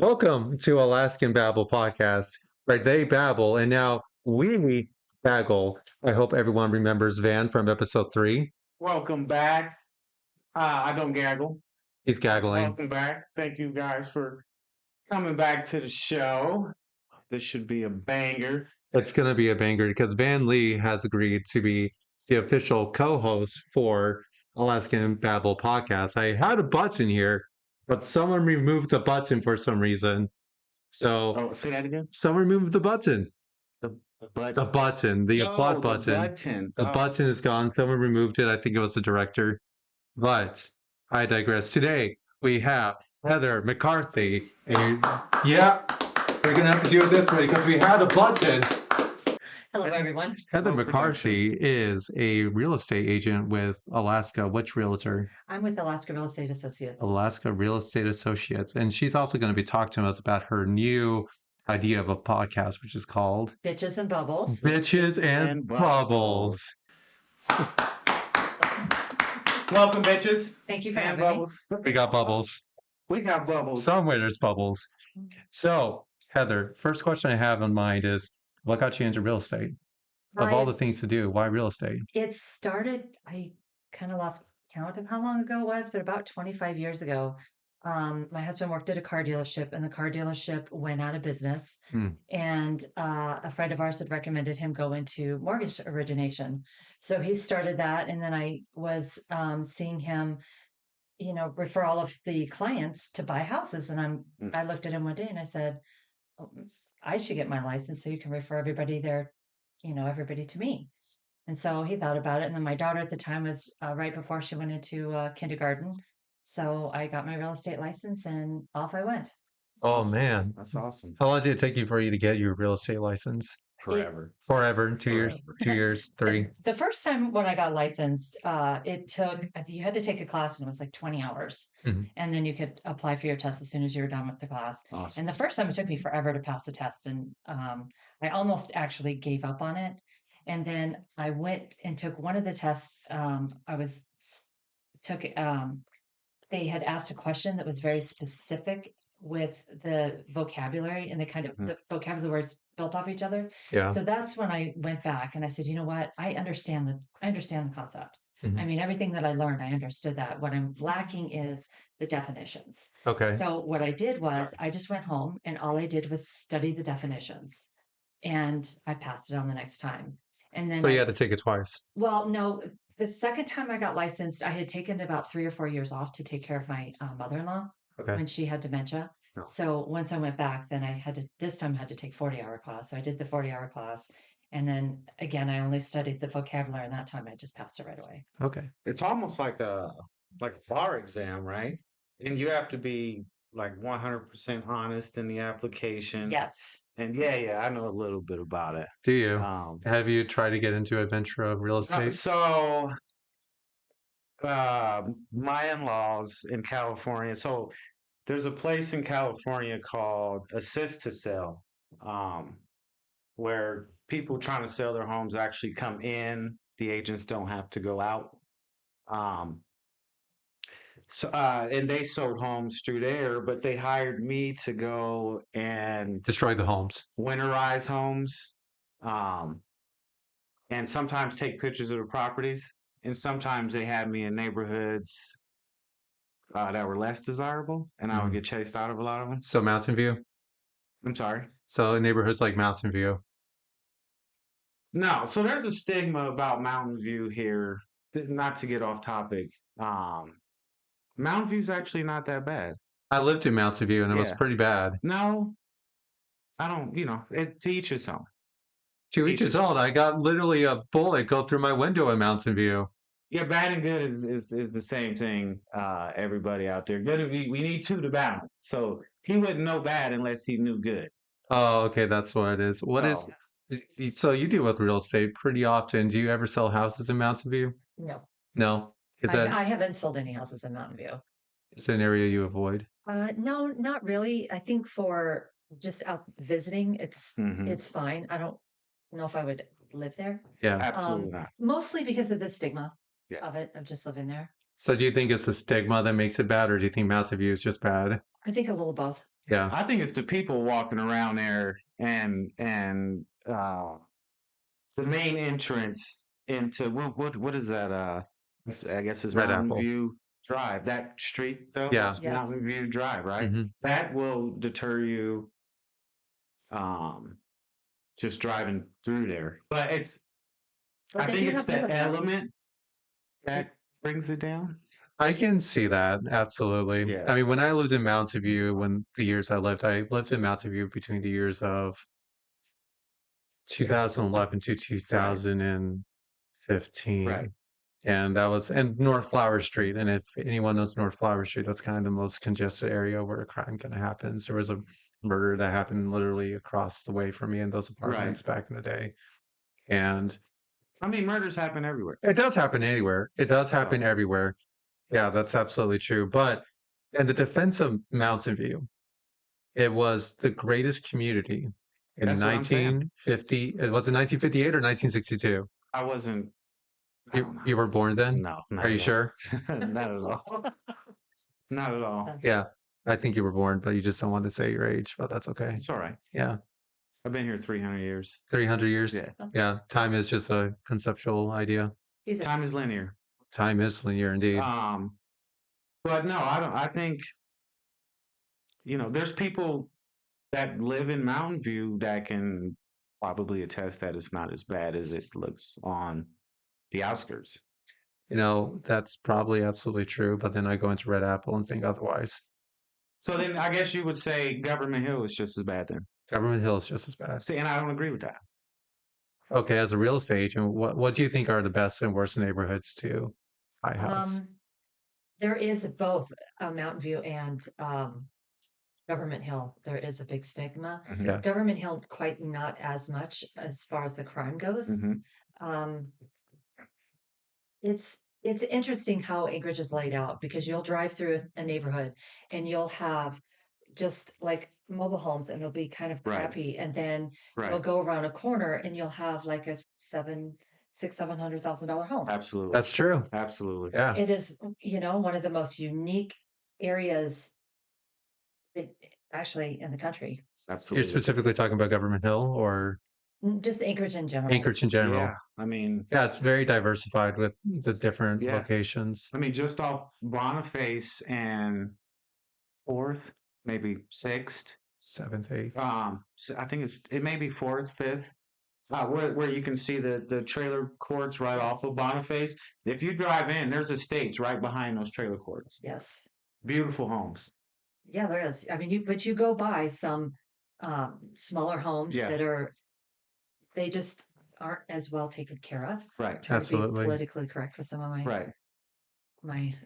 Welcome to Alaskan Babble podcast, where they babble and now we gaggle. I hope everyone remembers Van from episode 3. Welcome back. I don't gaggle. He's gaggling. Welcome back. Thank you guys for coming back to the show. This should be a banger. It's going to be a banger because Van Lee has agreed to be the official co-host for Alaskan Babble podcast. I had a button here, but someone removed the button for some reason. So, say that again. someone removed the button. The button. The button, the applaud button. The button is gone. Someone removed it. I think it was the director. But I digress. Today we have Heather McCarthy. And yeah, we're going to have to do it this way because we had a button. Hello, everyone. Heather McCarthy is a real estate agent with Alaska. Which realtor? I'm with Alaska Real Estate Associates. Alaska Real Estate Associates. And she's also going to be talking to us about her new idea of a podcast, which is called Bitches and Bubbles. Bitches and Bubbles. Welcome, bitches. Thank you for And having me. bubbles. We got bubbles. We got bubbles. Somewhere there's bubbles. So, Heather, first question I have in mind is what got you into real estate? Of all the things to do, why real estate? It started, I kind of lost count of how long ago it was, but about 25 years ago. My husband worked at a car dealership, and the car dealership went out of business. And a friend of ours had recommended him go into mortgage origination. So he started that, and then I was seeing him, refer all of the clients to buy houses. And I looked at him one day and I said, "Oh, I should get my license so you can refer everybody there, everybody to me." And so he thought about it. And then my daughter at the time was right before she went into kindergarten. So I got my real estate license and off I went. Oh, man. That's awesome. How long did it take you for you to get your real estate license? Forever. Forever? 2 years? 2 years? 3? The first time when I got licensed, it took, you had to take a class and it was like 20 hours. Mhm. And then you could apply for your test as soon as you were done with the class. Awesome. And the first time it took me forever to pass the test. And I almost actually gave up on it. And then I went and took one of the tests. They had asked a question that was very specific with the vocabulary, and the vocabulary words built off each other. Yeah. So that's when I went back and I said, you know what? I understand the concept. Mhm. I mean, everything that I learned, I understood that. What I'm lacking is the definitions. Okay. So what I did was I just went home and all I did was study the definitions, and I passed it on the next time. And then So you had to take it twice. well, no, the second time I got licensed, I had taken about 3 or 4 years off to take care of my mother-in-law Okay. when she had dementia. Oh. So once I went back, then this time I had to take 40-hour class. So I did the 40-hour class. And then again, I only studied the vocabulary, and that time I just passed it right away. Okay. It's almost like a bar exam, right? And you have to be like 100% honest in the application. Yes. And yeah, I know a little bit about it. Do you? Um, Have you tried to get into a venture of real estate? So, my in-laws in California. So, there's a place in California called Assist to Sell, where people trying to sell their homes actually come in. The agents don't have to go out. And they sold homes through there, but they hired me to go and Destroy the homes. winterize homes, and sometimes take pictures of the properties. And sometimes they had me in neighborhoods that were less desirable, and I would get chased out of a lot of them. So Mountain View? I'm sorry. So in neighborhoods like Mountain View. No, so there's a stigma about Mountain View here. Not to get off topic. Mountain View's actually not that bad. I lived in Mountain View and it was Yeah. pretty bad. No, I don't. To each his own. To each his own. I got literally a bullet go through my window in Mountain View. Yeah, bad and good is the same thing. Everybody out there, good. We need two to balance. So he wouldn't know bad unless he knew good. Oh, okay, that's what it is. So you deal with real estate pretty often. Do you ever sell houses in Mountain View? No. No. Is that I haven't sold any houses in Mountain View. is it an area you avoid? No, not really. I think for just out visiting, Mhm. it's fine. I don't know if I would live there. Yeah. Absolutely not. Mostly because of the stigma Yeah. of just living there. So do you think it's the stigma that makes it bad, or do you think Mountain View is just bad? I think a little both. Yeah. I think it's the people walking around there and the main entrance into what is that? I guess it's Red Mountain Apple. View Drive. That street though, Yeah. that's Yes. Mountain View Drive, right? Mhm. That will deter you just driving through there. But But I they think do it's have the really good- element that brings it down. I can see that absolutely. Yeah. I mean, when I lived in Mountain View, when the years I lived in Mountain View between the years of 2011 to 2015. Right. And that was and North Flower Street. And if anyone knows North Flower Street, that's kind of the most congested area where a crime kind of happens. There was a murder that happened literally across the way from me in those apartments back in the day. And I mean, murders happen everywhere. it does happen anywhere. It does happen everywhere. Yeah, that's absolutely true. But in the defense of Mountain View, it was the greatest community in That's what I'm saying. 1950. It was in 1958 or 1962. I wasn't. I don't know. You were born then? No, not Are you at all. sure? Not at all. Not at all. Yeah, I think you were born, but you just don't want to say your age, but that's okay. It's all right. Yeah, I've been here 300 years. 300 years. Yeah. Yeah, time is just a conceptual idea. He's a- Time is linear. Time is linear indeed. But no, I don't. I think there's people that live in Mountain View that can probably attest that it's not as bad as it looks on the outskirts. That's probably absolutely true, but then I go into Red Apple and think otherwise. So then I guess you would say Government Hill is just as bad then. Government Hill is just as bad. See, and I don't agree with that. Okay, as a real estate agent, what do you think are the best and worst neighborhoods to buy a house? There is both Mountain View and Government Hill. There is a big stigma. Yeah. Government Hill, quite not as much as far as the crime goes. Mhm. It's interesting how Anchorage is laid out because you'll drive through a neighborhood and you'll have just like mobile homes and it'll be kind of Right. crappy, and then you'll Right. go around a corner and you'll have like a $700,000 home. Absolutely. That's true. Absolutely. Yeah. It is, one of the most unique areas actually in the country. Absolutely. You're specifically talking about Government Hill or Just Anchorage in general. Anchorage in general? Yeah. I mean, Yeah, it's very diversified with the different Yeah. locations. just off Boniface and 4th, maybe 6th. 7th, 8th. So I think it may be 4th, 5th. Where you can see the trailer courts right off of Boniface. If you drive in, there's estates right behind those trailer courts. Yes. Beautiful homes. Yeah, there is. I mean, but you go by some smaller homes Yeah. they just aren't as well taken care of. Right. Trying to Absolutely. be politically correct with some of my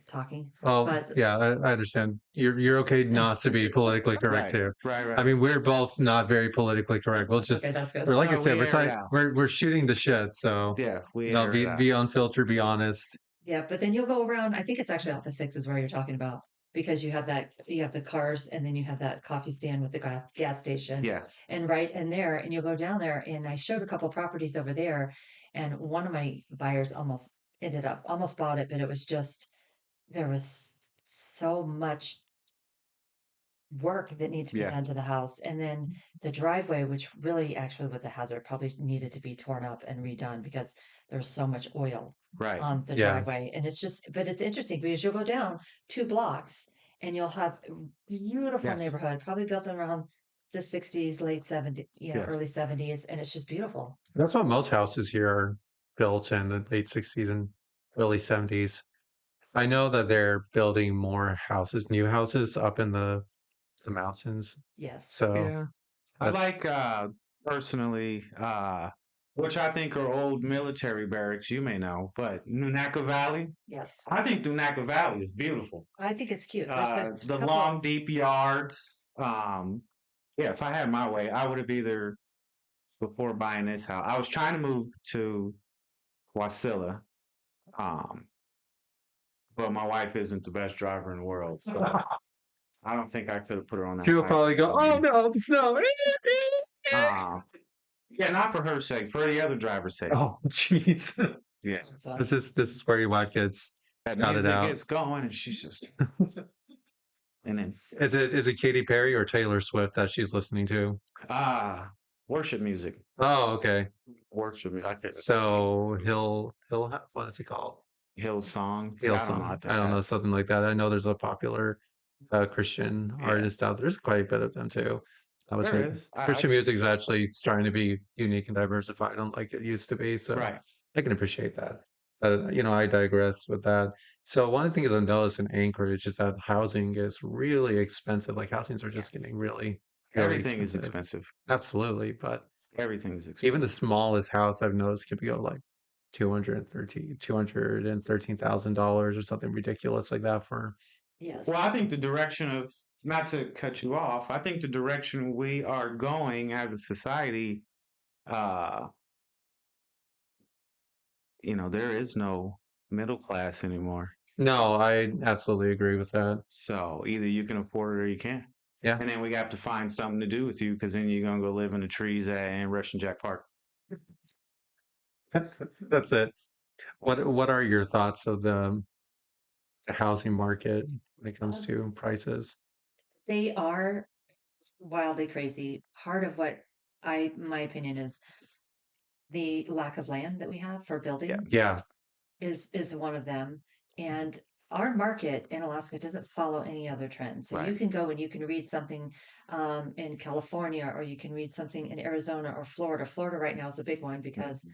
talking. Oh, But yeah, I understand. You're okay not to be politically correct too. Right. I mean, we're both not very politically correct. We'll just, okay, that's good. we're like I No, said, we we're air it trying, out. we're shooting the shit. So Yeah, we be unfiltered, be honest. Yeah, but then you'll go around. I think it's actually off the 6 is where you're talking about because you have the cars and then you have that coffee stand with the gas station. Yeah. And right in there, and you'll go down there. And I showed a couple properties over there, and one of my buyers almost bought it, but it was just there was so much work that needed to be Yeah. done to the house, and then the driveway, which really actually was a hazard, probably needed to be torn up and redone because there's so much oil Right. on the Yeah. driveway. And but it's interesting because you'll go down 2 blocks and you'll have a beautiful Yes. neighborhood, probably built in around the 60s, late 70s, Yes. early 70s, and it's just beautiful. That's what most houses here are built in the late 60s and early 70s. I know that they're building more houses, new houses up in the mountains. Yes. So Yeah. I that's- like personally, which I think are old military barracks, you may know, but Nunaka Valley. Yes. I think Nunaka Valley is beautiful. I think it's cute. There's a The couple- long, deep yards. Yeah, if I had my way, I would have either before buying this house. I was trying to move to Wasilla, but my wife isn't the best driver in the world, so I don't think I could have put her on that. She'll bike. probably go, oh no, the snow. Yeah, not for her sake, for the other driver's sake. Oh, jeez. Yeah, That's why- This is where your wife gets that got it music out. gets going, and she's just And then Is it Katy Perry or Taylor Swift that she's listening to? worship music. Oh, okay. Worship music. I can't. So what is it called? Hillsong. I don't know Hillsong. what I don't know, that's. something like that. I know there's a popular Christian Yeah, artist out there. There's quite a bit of them too. I would there say is. Christian music is actually starting to be unique and diversified, unlike it used to be. So Right. I can appreciate that. I digress with that. So one of the things I've noticed in Anchorage is that housing is really expensive. Like housings are just Yes. getting really, really Everything is expensive. expensive. Absolutely. But Everything is even the expensive. smallest house I've noticed could go like $213,000 or something ridiculous like that for. Yes. Well, I think the direction of, not to cut you off, I think the direction we are going as a society, uh, there is no middle class anymore. No, I absolutely agree with that. So either you can afford it or you can't. Yeah, And then we have to find something to do with you because then you're gonna go live in the trees in Russian Jack Park. that's it. What are your thoughts of the housing market when it comes Um, to prices? they are wildly crazy. Part of what my opinion is the lack of land that we have for Yeah. building Yeah. is one of them. And our market in Alaska doesn't follow any other trends. So you Right. can go and you can read something in California, or you can read something in Arizona or Florida. Florida right now is a big one because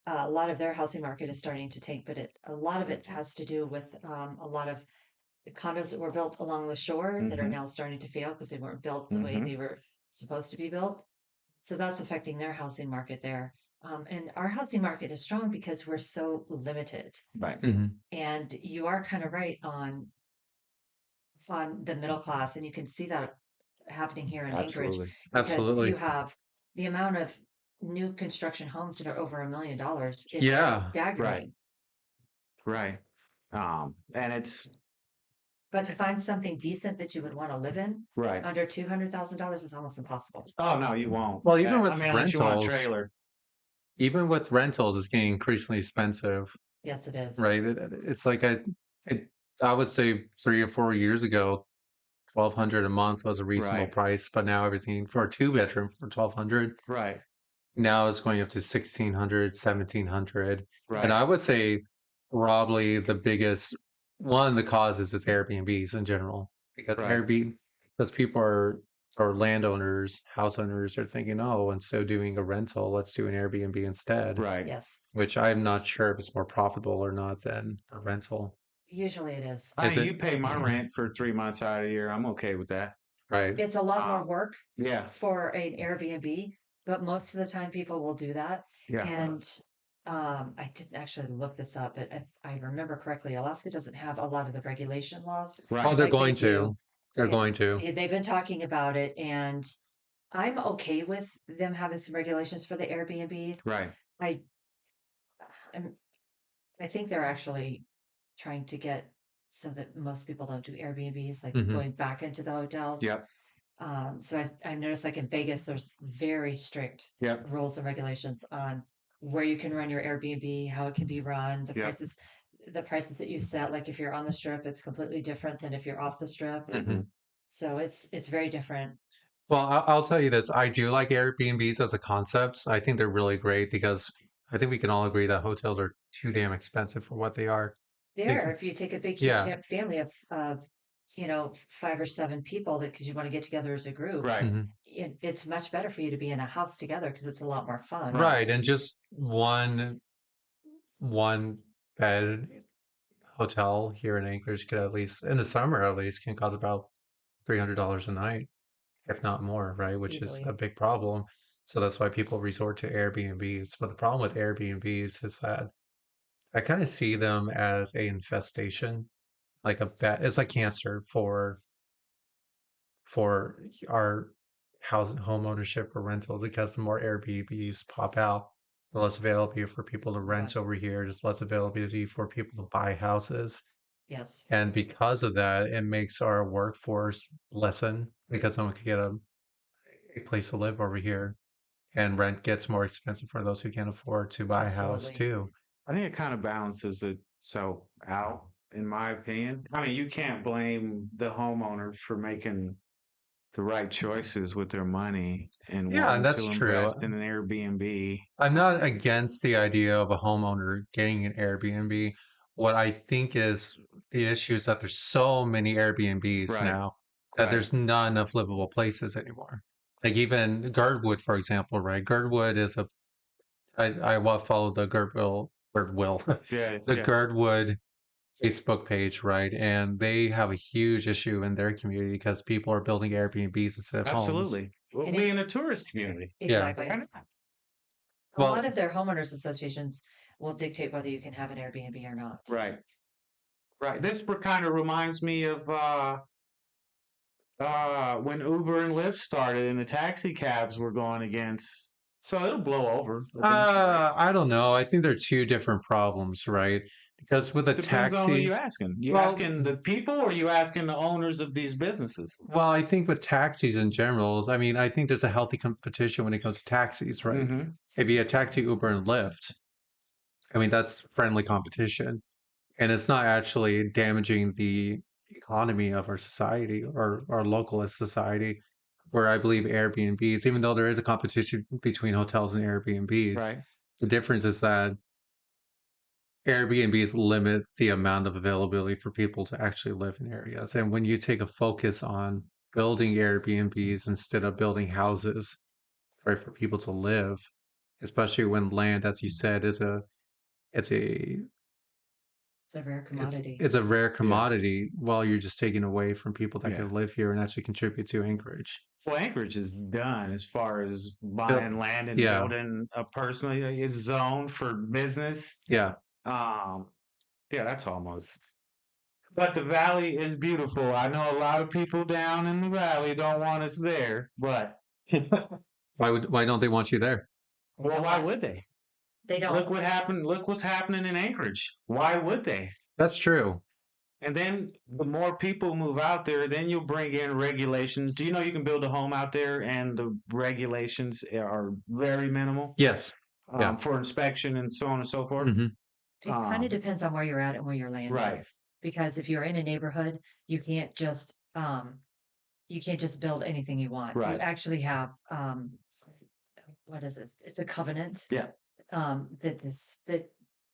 a lot of their housing market is starting to tank, but a lot of it has to do with a lot of condos that were built along the shore that are Mm-hmm. now starting to fail because they weren't built the way Mm-hmm. they were supposed to be built. So that's affecting their housing market there. And our housing market is strong because we're so limited. Right. Hmm. And you are kind of right on the middle class, and you can see that happening here in Anchorage Absolutely. because you Absolutely. have the amount of new construction homes that are over $1 million is Yeah. Right. staggering. Right. And it's But to find something decent that you would want to live in right. under $200,000 is almost impossible. Oh no, you won't. Well, even I with mean, unless you want a rentals, trailer. it's getting increasingly expensive, Yes, it is. right? It's like I would say 3 or 4 years ago, 1,200 a month was a reasonable Right. price, but now everything for a two bedroom for 1,200 Right. now it's going up to 1,600, 1,700. And Right. I would say probably the biggest one of the causes is Airbnbs in general, Right. because people or landowners, house owners are thinking, oh, instead of doing a rental, let's do an Airbnb instead, Right. Yes, which I'm not sure if it's more profitable or not than a rental. usually it is. I Is mean, it? you pay my rent for 3 months out of the year. I'm okay with that. Right. It's a lot more Um, work yeah. for an Airbnb, but most of the time people will do that. Yeah. And I didn't actually look this up, but if I remember correctly, Alaska doesn't have a lot of the regulation laws Oh, Right. they're like they going do. to. They're Yeah, going to. they've been talking about it, and I'm okay with them having some regulations for the Airbnbs. Right. I I'm, I think they're actually trying to get so that most people don't do Airbnbs, like Hmm. going back into the hotels. Yep. So I noticed like in Vegas, there's very strict Yep. rules and regulations on where you can run your Airbnb, how it can be run, Yep. the prices that you set. Like if you're on the strip, it's completely different than if you're off the strip. Hmm. So it's very different. Well, I'll tell you this. I do like Airbnbs as a concept. I think they're really great because I think we can all agree that hotels are too damn expensive for what they are. There, They- if you take a big, huge yeah. family of 5 or 7 people that because you want to get together as a group, Right. Hmm. it's much better for you to be in a house together because it's a lot more fun. Right. Right. And just one bed hotel here in Anchorage could at least, in the summer at least, can cost about $300 a night, if not more, right? Which is a Easily. big problem. So that's why people resort to Airbnbs. But the problem with Airbnbs is that I kind of see them as a infestation, like a bad, it's like cancer for our home ownership for rentals because the more Airbnbs pop out, the less availability for people to Right. rent over here, just less availability for people to buy houses. Yes. And because of that, it makes our workforce lessen because no one can get a place to live over here. And rent gets more expensive for those who can't afford to buy a house Absolutely. too. I think it kind of balances itself out. in my opinion. I mean, you can't blame the homeowner for making the right choices with their money and Yeah, and wanting that's to true. invest in an Airbnb. I'm not against the idea of a homeowner getting an Airbnb. What I think is the issue is that there's so many Airbnbs Right, now that right. there's not enough livable places anymore. Like even Girdwood, for example, right? Girdwood is follow the Girdwill, Yeah, the yeah. Girdwood Facebook page, right? And they have a huge issue in their community because people are building Airbnbs instead of homes. Absolutely. Well, And we it in a tourist community. Yeah. exactly. Right. A lot Well, of their homeowners associations will dictate whether you can have an Airbnb or not. Right. Right. This kind of reminds me of when Uber and Lyft started and the taxi cabs were going against. So it'll blow over eventually. I don't know. I think they're two different problems, right? Because with a Depends on who taxi, you asking. You well, asking the people or you asking the owners of these businesses? I think with taxis in general, I mean, I think there's a healthy competition when it comes to taxis, right? Mm-hmm. If you have taxi, Uber, and Lyft, I mean, that's friendly competition, and it's not actually damaging the economy of our society or our localist society. Where I believe Airbnbs, even though there is a competition between hotels and Airbnbs, Right. the difference is that Airbnbs limit the amount of availability for people to actually live in areas. And when you take a focus on building Airbnbs instead of building houses, right, for people to live, especially when land, as you said, it's a It's a rare it's commodity. it's a rare Yeah. commodity, while you're just taking away from people that Yeah. could live here and actually contribute to Anchorage. Well, Anchorage is done as far as Built, buying land and yeah, building a personally is zoned for business. yeah. Um, yeah, that's almost. But the valley is beautiful. I know a lot of people down in the valley don't want us there, but Why don't they want you there? They well, don't why want, would they? they don't. Look what happened. Look what's happening in Anchorage. Why would they? That's true. And then the more people move out there, then you'll bring in regulations. Do you know you can build a home out there and the regulations are very minimal Yes. Yeah. for inspection and so on and so forth? Hmm. It kind Um, of depends on where you're at and where your land right, is. Because if you're in a neighborhood, you can't just build anything you want. You right. actually have what is it? It's a covenant Yeah, that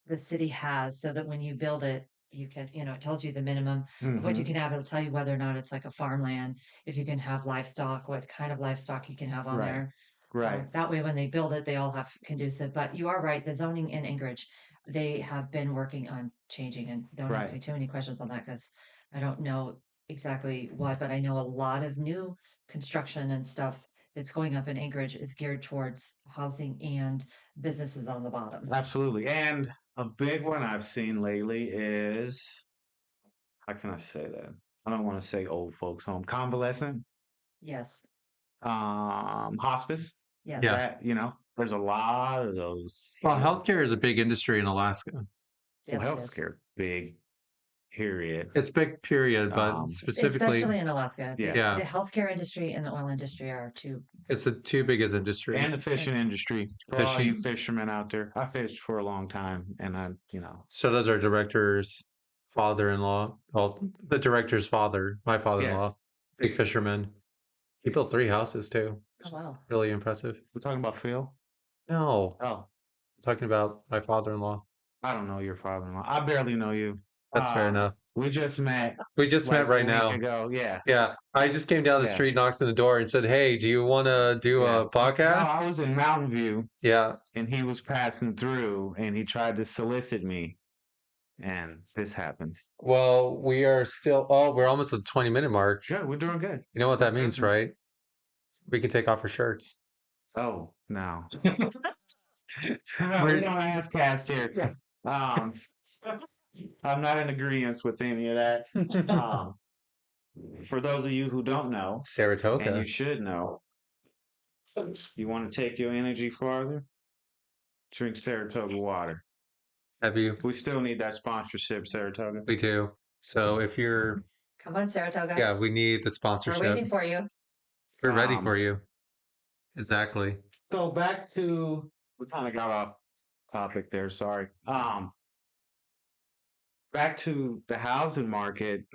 the city has so that when you build it, you can, it tells you the minimum of what you hmm, can have. It'll tell you whether or not it's like a farmland, if you can have livestock, what kind of livestock you can have on right, there. right, That way, when they build it, they all have conducive. But you are right, the zoning in Anchorage, they have been working on changing. And don't ask right. me too many questions on that because I don't know exactly what, but I know a lot of new construction and stuff that's going up in Anchorage is geared towards housing and businesses on the bottom. Absolutely. And a big one I've seen lately is, how can I say that? I don't want to say old folks home, convalescent, Yes, hospice. yes. Yeah. That, there's a lot of those Well, here. healthcare is a big industry in Alaska. Well, Yes, it is. healthcare, big, period. It's big, period, but specifically, Especially in Alaska. Yeah. yeah, The healthcare industry and the oil industry are two. it's the two biggest And the industries. fishing industry. For all you Fishing. fishermen out there, I fished for a long time and So does our director's father-in-law. Well, the director's father, my yes. father-in-law, big fisherman. He built 3 houses too. Oh, wow. Really impressive. We're talking about Phil? No, Oh, I'm talking about my father-in-law. I don't know your father-in-law. I barely know you. That's fair enough. We just met We just like met right a week now. ago. Yeah. Yeah, I just came down the Yeah. street, knocks on the door, and said, "Hey, do you want to do Yeah. a No, I podcast?" was in Mountain View Yeah. and he was passing through and he tried to solicit me. And this happened. Well, we are still. Oh, we're almost at the 20-minute mark. Good. We're doing good. You know what that means, Mhm. right? We can take off our shirts. Oh, no. We We're- don't ask cast here. Um, I'm not in agreement with any of that. Um, for those of you who don't know, and you Saratoga. should know, you want to take your energy farther? Drink Saratoga water. Have you? We still need that sponsorship, Saratoga. We do. So if you're, Come on, Saratoga. yeah, we need the We're sponsorship. waiting for you. We're ready Um, for you. Exactly. So back to, we kind of got off topic there, sorry. back to the housing market,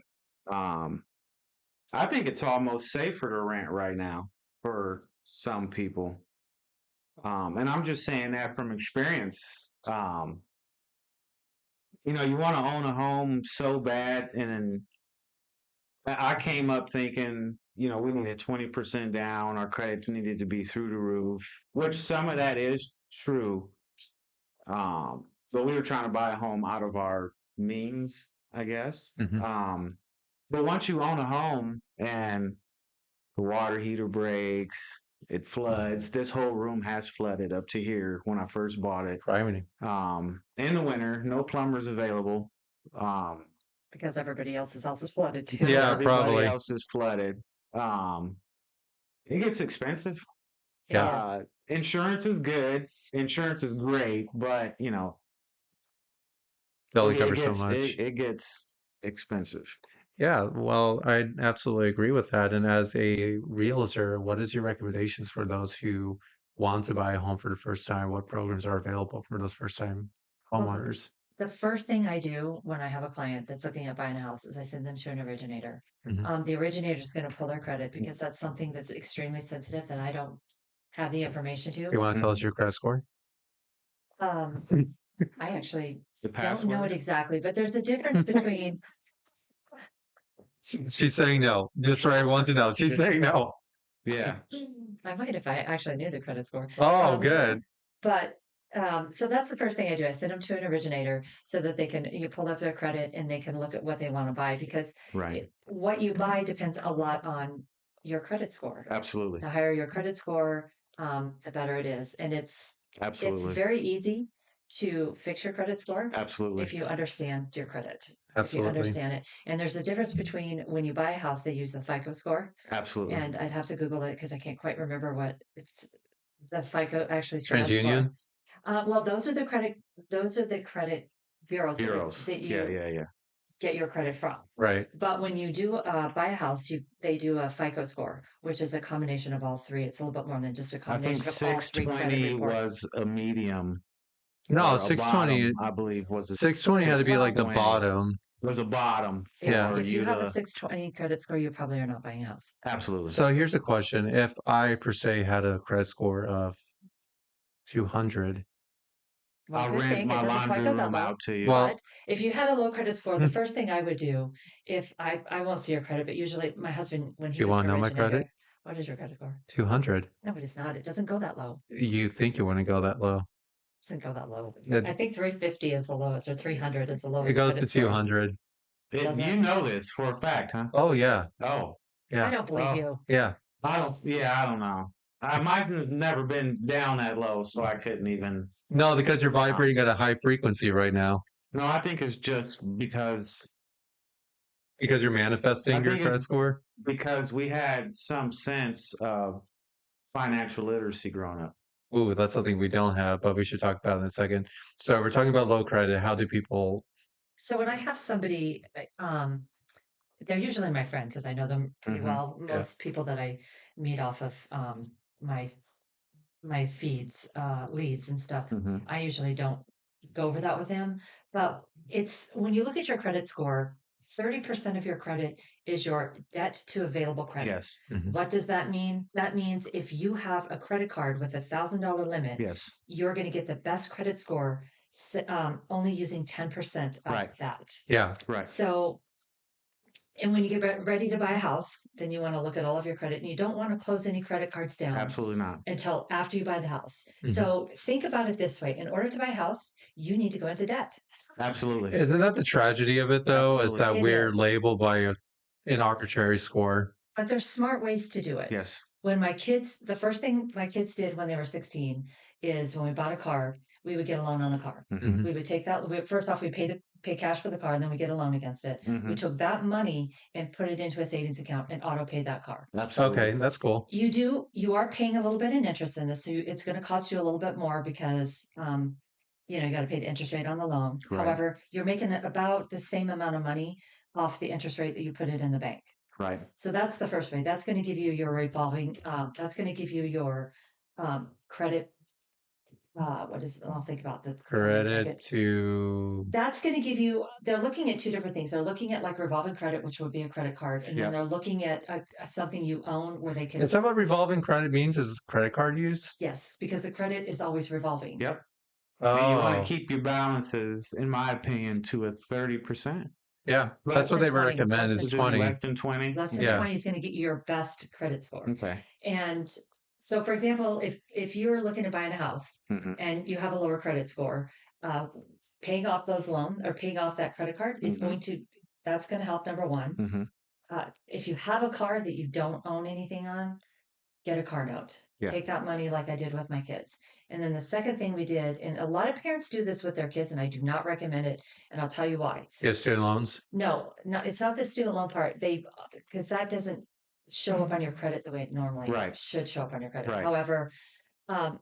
I think it's almost safer to rent right now for some people. And I'm just saying that from experience. You want to own a home so bad, and then I came up thinking, we needed 20% down, our credit needed to be through the roof, which some of that is true. But we were trying to buy a home out of our means, I guess. But once you own a home and the water heater breaks, it floods. This whole room has flooded up to here when I first bought it. Criminy. In the winter, no plumbers available. Because everybody else's house is flooded too. Yeah, Everybody probably. else is flooded. It gets expensive. Yes. Insurance is good. Insurance is great, but They only cover so gets much. it gets expensive. Yeah, well, I absolutely agree with that. And as a realtor, what is your recommendations for those who want to buy a home for the first time? What programs are available for those first-time Well, homeowners? the first thing I do when I have a client that's looking at buying a house is I send them to an originator. Mhm. The originator is going to pull their credit because that's something that's extremely sensitive that I don't have the information You to. want to tell us your credit score? Um, I actually The don't know it password. exactly, but there's a difference between. She's saying no. Just so everyone to know, she's saying no. Yeah. I might if I actually knew the credit score. Oh, good. But so that's the first thing I do. I send them to an originator so that you pull up their credit and they can look at what they want to buy because Right. what you buy depends a lot on your credit score. Absolutely. The higher your credit score, the better it is, and it's Absolutely. very easy to fix your credit score Absolutely. if you understand your credit. If you Absolutely. understand it, and there's a difference between when you buy a house, they use the FICO score, Absolutely. and I'd have to Google it because I can't quite remember what it's. The FICO actually stands TransUnion? for. Well, those are the credit bureaus Bureaus. that Yeah. you get your credit from. Right. But when you do buy a house, they do a FICO score, which is a combination of all three. It's a little bit more than just a I think combination of all three credit 620 reports. was a medium. No, Or a 620. bottom, I believe, was a 620 had to be like the 620 bottom. was a bottom Yeah. for If you you have a to 620 credit score, you probably are not buying a house. absolutely. So here's a question. If I, per se, had a credit score of 200, Well, I'll good rent thing my it doesn't quite laundry go that room low. out to you. well, But if you had a low credit score, the first thing I would do, if I won't see your credit, but usually my husband, when do he you was want to your know my credit? originator, what is your credit score? 200. No, but it's not. It doesn't go that low. You think you want to go that low? It doesn't go that low. It, I think 350 is the lowest, or 300 is the it lowest goes to credit score. 200. Does You it? know this for a fact, huh? Oh, yeah. Oh, I Yeah. don't believe oh, you. Yeah. I don't know. Mine's never been down that low, so I couldn't even. No, because you're vibrating at a high frequency right now. No, I think it's just because Because you're manifesting I your think credit it's score? because we had some sense of financial literacy growing up. Ooh, that's something we don't have, but we should talk about in a second. So we're talking about low credit. How do people? So when I have somebody, they're usually my friend because I know them pretty Mhm. well. Yeah. Most people that I meet off of my feeds, leads and stuff, Mhm. I usually don't go over that with them. But it's when you look at your credit score, 30% of your credit is your debt to available credit. Yes. Mhm. What does that mean? That means if you have a credit card with $1,000 limit, Yes. you're going to get the best credit score only using 10% of Right. that. Yeah. Right. So, and when you get ready to buy a house, then you want to look at all of your credit and you don't want to close any credit cards down Absolutely not. until after you buy the house. Mhm. So think about it this way. In order to buy a house, you need to go into debt. Absolutely. Isn't that the tragedy of it, though? Is that It we're is. labeled by an arbitrary score? But there's smart ways to do it. Yes. When my kids, the first thing my kids did when they were 16 is when we bought a car, we would get a loan on the car. Mhm. We would take that, first off, we pay cash for the car and then we get a loan against it. We Mhm. took that money and put it into a savings account and auto paid that car. Absolutely. Okay, that's cool. You are paying a little bit in interest in this. So it's going to cost you a little bit more because, you got to pay the interest rate on the loan. Right. However, you're making about the same amount of money off the interest rate that you put it in the bank. Right. So that's the first way. That's going to give you your revolving. That's going to give you your credit I'll think about the card in a second. Credit to. That's going to give you, they're looking at two different things. They're looking at like revolving credit, which would be a credit card. And then Yep. they're looking at something you own where they can. Is that what revolving credit means? Is credit card use? Yes, because the credit is always revolving. Yep. And you Oh, want to keep your balances, in my opinion, to a 30%. yeah. Less That's what than they 20, recommend less is than 20. Less than 20. Less than Yeah. 20 is going to get you your best credit score. Okay. And so, for example, if you're looking to buy a house Mhm. and you have a lower credit score, paying off those loans or paying off that credit card is that's going to help, number one. Mhm. If you have a car that you don't own anything on, get a car note. Yeah. Take that money like I did with my kids. And then the second thing we did, and a lot of parents do this with their kids, and I do not recommend it, and I'll tell you why. Get student loans. No, it's not the student loan part. Because that doesn't show up on your credit the way it normally Right. should show up on your credit. Right. However,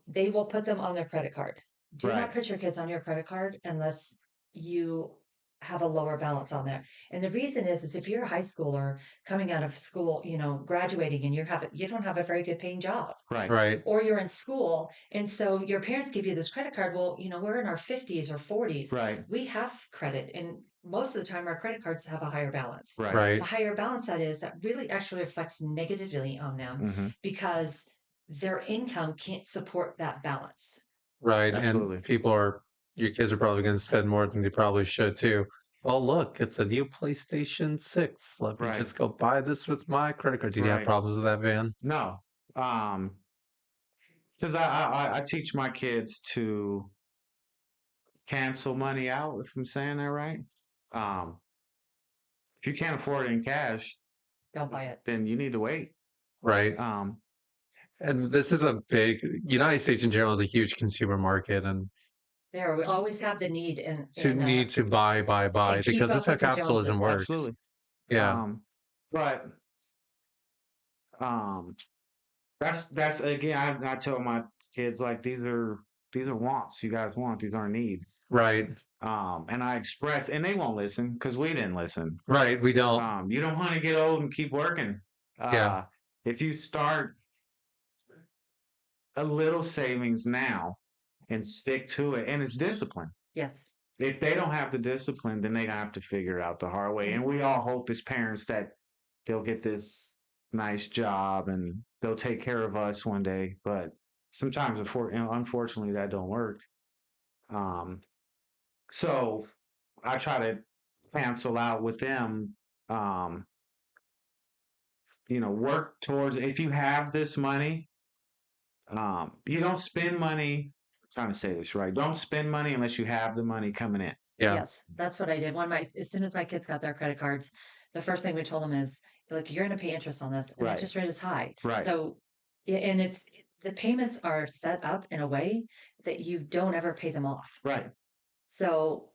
they will put them on their credit card. Do Right. not put your kids on your credit card unless you have a lower balance on there. And the reason is if you're a high schooler coming out of school, graduating, and you don't have a very good paying job, Right. Right. or you're in school, and so your parents give you this credit card. Well, we're in our 50s or 40s. Right. We have credit, and most of the time our credit cards have a higher balance. Right. Right. The higher balance that really actually reflects negatively on them Mhm. because their income can't support that balance. Right. Absolutely. And your kids are probably going to spend more than they probably should too. Oh, look, it's a new PlayStation 6. Let me Right. just go buy this with my credit card. Did you have Right. problems with that, Van? No. Because I teach my kids to cancel money out, if I'm saying that right. If you can't afford it in cash, Don't buy it. then you need to wait. Right. And this is United States in general is a huge consumer market, and We always have the need need to buy and keep because up that's how with the capitalism Joneses. works. Absolutely. Yeah. But that's again, I tell my kids, like, these are wants you guys want, these aren't needs. Right. And I express, and they won't listen because we didn't listen. Right. We don't. You don't want to get old and keep working. Yeah. If you start a little savings now and stick to it, and it's discipline. Yes. If they don't have the discipline, then they have to figure it out the hard way. And we all hope as parents that they'll get this nice job and they'll take care of us one day. But sometimes, unfortunately, that don't work. So I try to cancel out with them. Work towards, if you have this money, you don't spend money. I'm trying to say this right. Don't spend money unless you have the money coming in. Yeah. Yes, that's what I did. As soon as my kids got their credit cards, the first thing we told them is, look, you're going to pay interest on this, and the Right. interest rate is high. Right. So, and the payments are set up in a way that you don't ever pay them off. Right. So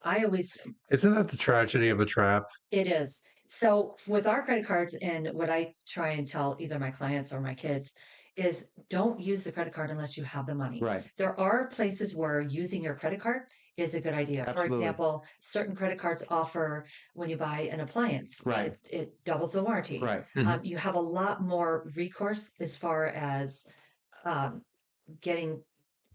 Isn't that the tragedy of a trap? It is. So with our credit cards, and what I try and tell either my clients or my kids is, don't use the credit card unless you have the money. Right. There are places where using your credit card is a good idea. Absolutely. For example, certain credit cards offer when you buy an appliance, Right. it doubles the warranty. Right. You have a lot more recourse as far as getting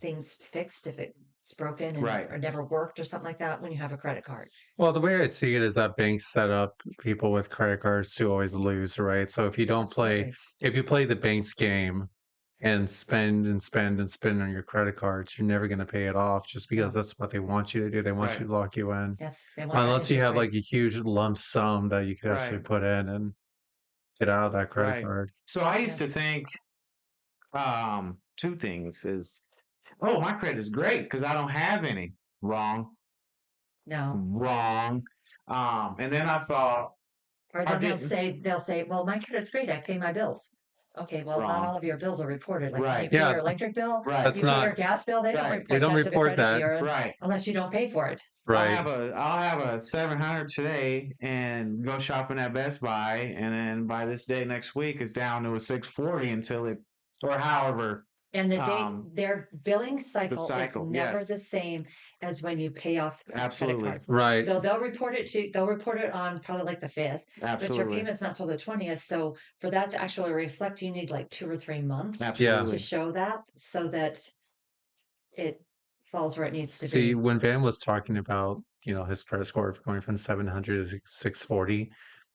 things fixed if it's broken and Right. or never worked or something like that when you have a credit card. Well, the way I see it is that banks set up people with credit cards to always lose, right? So if you Absolutely. play the bank's game and spend and spend and spend on your credit cards, you're never going to pay it off just because No. that's what they want you to do. They want Right. you to lock you in. Yes, they want that Unless you interest have rate. like a huge lump sum that you could actually Right. put in and get out of that credit Right. card. So I used to think two things is, oh, my credit is great because I don't have any. Wrong. No. And then I thought, Or I then didn't. they'll say, well, my credit's great. I pay my bills. Okay, well, not Wrong. all of your bills are reported. Like when Right. you pay Yeah. your electric bill, Right. That's you pay your not gas bill, they don't Right. report They don't that to the report credit that. bureau Right. unless you don't pay for it. Right. I'll have a 700 today and go shopping at Best Buy, and then by this day next week it's down to a 640 until it, or however. And their billing cycle is cycle, never yes. the same as when you pay off credit Absolutely. cards. Right. So they'll report it on probably like the 5th, but your Absolutely. payment's not till the 20th. So for that to actually reflect, you need like 2 or 3 months Absolutely. to show that so that it falls where it needs to See, be. when Van was talking about, his credit score going from 700 to 640,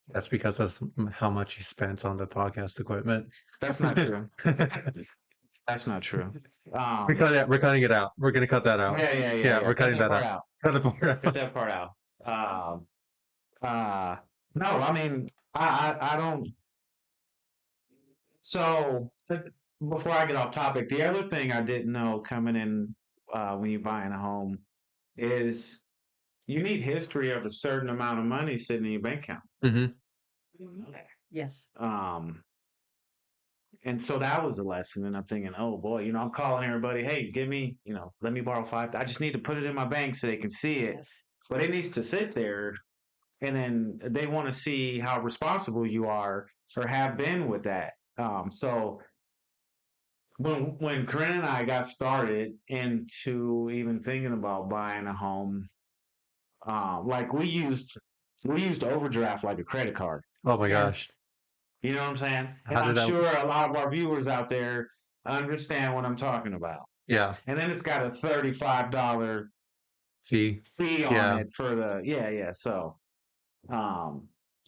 that's because that's how much he spent on the podcast equipment. That's not true. That's not true. We're cutting it out. We're gonna cut that out. Yeah. We're Cut cutting that that part out. out. Cut the part Cut out. that part out. No, I mean, I don't. So before I get off topic, the other thing I didn't know coming in when you're buying a home is you need history of a certain amount of money sitting in your bank account. hmm You know that. Yes. And so that was a lesson. And I'm thinking, oh boy, I'm calling everybody, hey, give me, let me borrow $5. I just need to put it in my bank so they can see it. Yes. But it needs to sit there. And then they want to see how responsible you are or have been with that. So when Corinne and I got started into even thinking about buying a home, like we used overdraft like a credit card. Oh my gosh. Yes. You know what I'm saying? And How I'm did that- sure a lot of our viewers out there understand what I'm talking about. Yeah. And then it's got a $35 Fee. fee on it for the So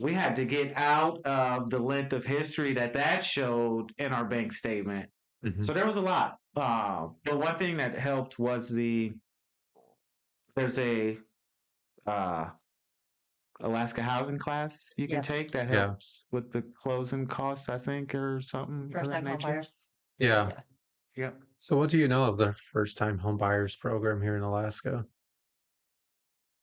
we had to get out of the length of history that showed in our bank statement. Mhm. So there was a lot. But one thing that helped was there's a Alaska housing class you can Yes. take that Yeah. helps with the closing costs, I think, or something. of First that time home nature. buyers. Yeah. Yeah. Yep. So what do you know of the first time home buyers program here in Alaska?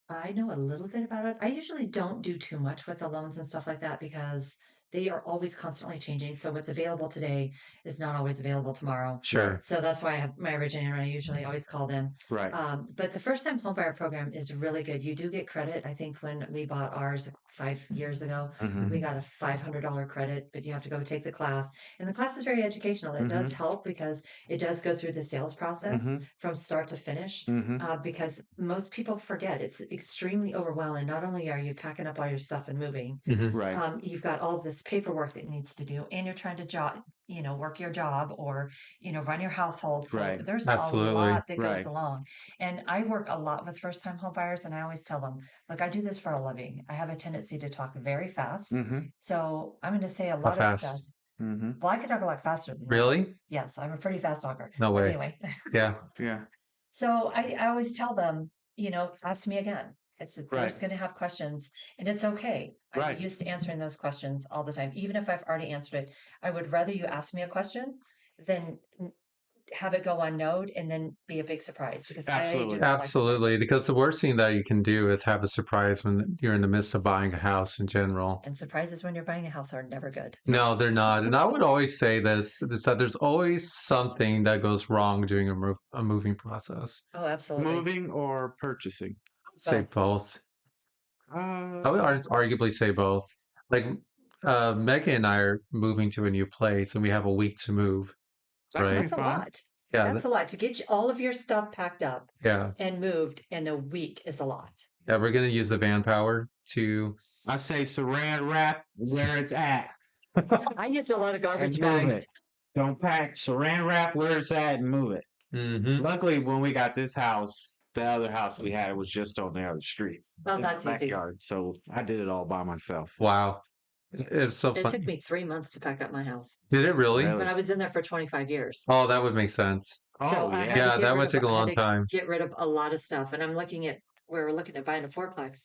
I know a little bit about it. I usually don't do too much with the loans and stuff like that because they are always constantly changing. So what's available today is not always available tomorrow. Sure. So that's why I have my originator, and I usually always call them. Right. But the first time homebuyer program is really good. You do get credit. I think when we bought ours 5 years ago, Mhm. we got a $500 credit, but you have to go take the class. And the class is very educational. It does help because it does go through the sales process Mhm. from start to finish. Mhm. Because most people forget it's extremely overwhelming. Not only are you packing up all your stuff and moving, Mhm. Right. you've got all of this paperwork that needs to do, and you're trying to work your job or run your household. So Right. there's a Absolutely. lot that goes Right. along. And I work a lot with first time home buyers, and I always tell them, look, I do this for a living. I have a tendency to talk very fast. Mhm. So I'm going to say a How lot of fast? stuff. Mhm. Well, I could talk a lot faster than this. Really? Yes, I'm a pretty fast talker. No But way. anyway, Yeah. Yeah. so I always tell them, ask me again. It's there's Right. going to have questions, and it's okay. I'm Right. used to answering those questions all the time, even if I've already answered it. I would rather you ask me a question than have it go unknown and then be a big surprise because I do Absolutely. not like Absolutely. surprises. Because the worst thing that you can do is have a surprise when you're in the midst of buying a house in general. And surprises when you're buying a house are never good. No, they're not. And I would always say this, is that there's always something that goes wrong during a moving process. Oh, absolutely. Moving or purchasing? Say both. I would Uh, arguably say both. Like, Megan and I are moving to a new place and we have a week to move, that can right? be That's a fun. lot. Yeah, That's a lot to get all of your stuff packed up yeah. and moved in a week is a lot. Yeah, we're gonna use the van power to I say saran wrap where it's at I used a lot of and garbage move bags. it. Don't pack saran wrap where it's at and move it. Mhm. Luckily, when we got this house, the other house we had was just on the other street. Oh, in our that's easy. backyard. So I did it all by myself. Wow. It's so It took fun. me 3 months to pack up my house, Did it really? Really? but I was in there for 25 years. Oh, that would make sense. So Oh I had yeah. to Yeah, get that rid would of take a I had long to time. get rid of a lot of stuff. And we're looking at buying a fourplex,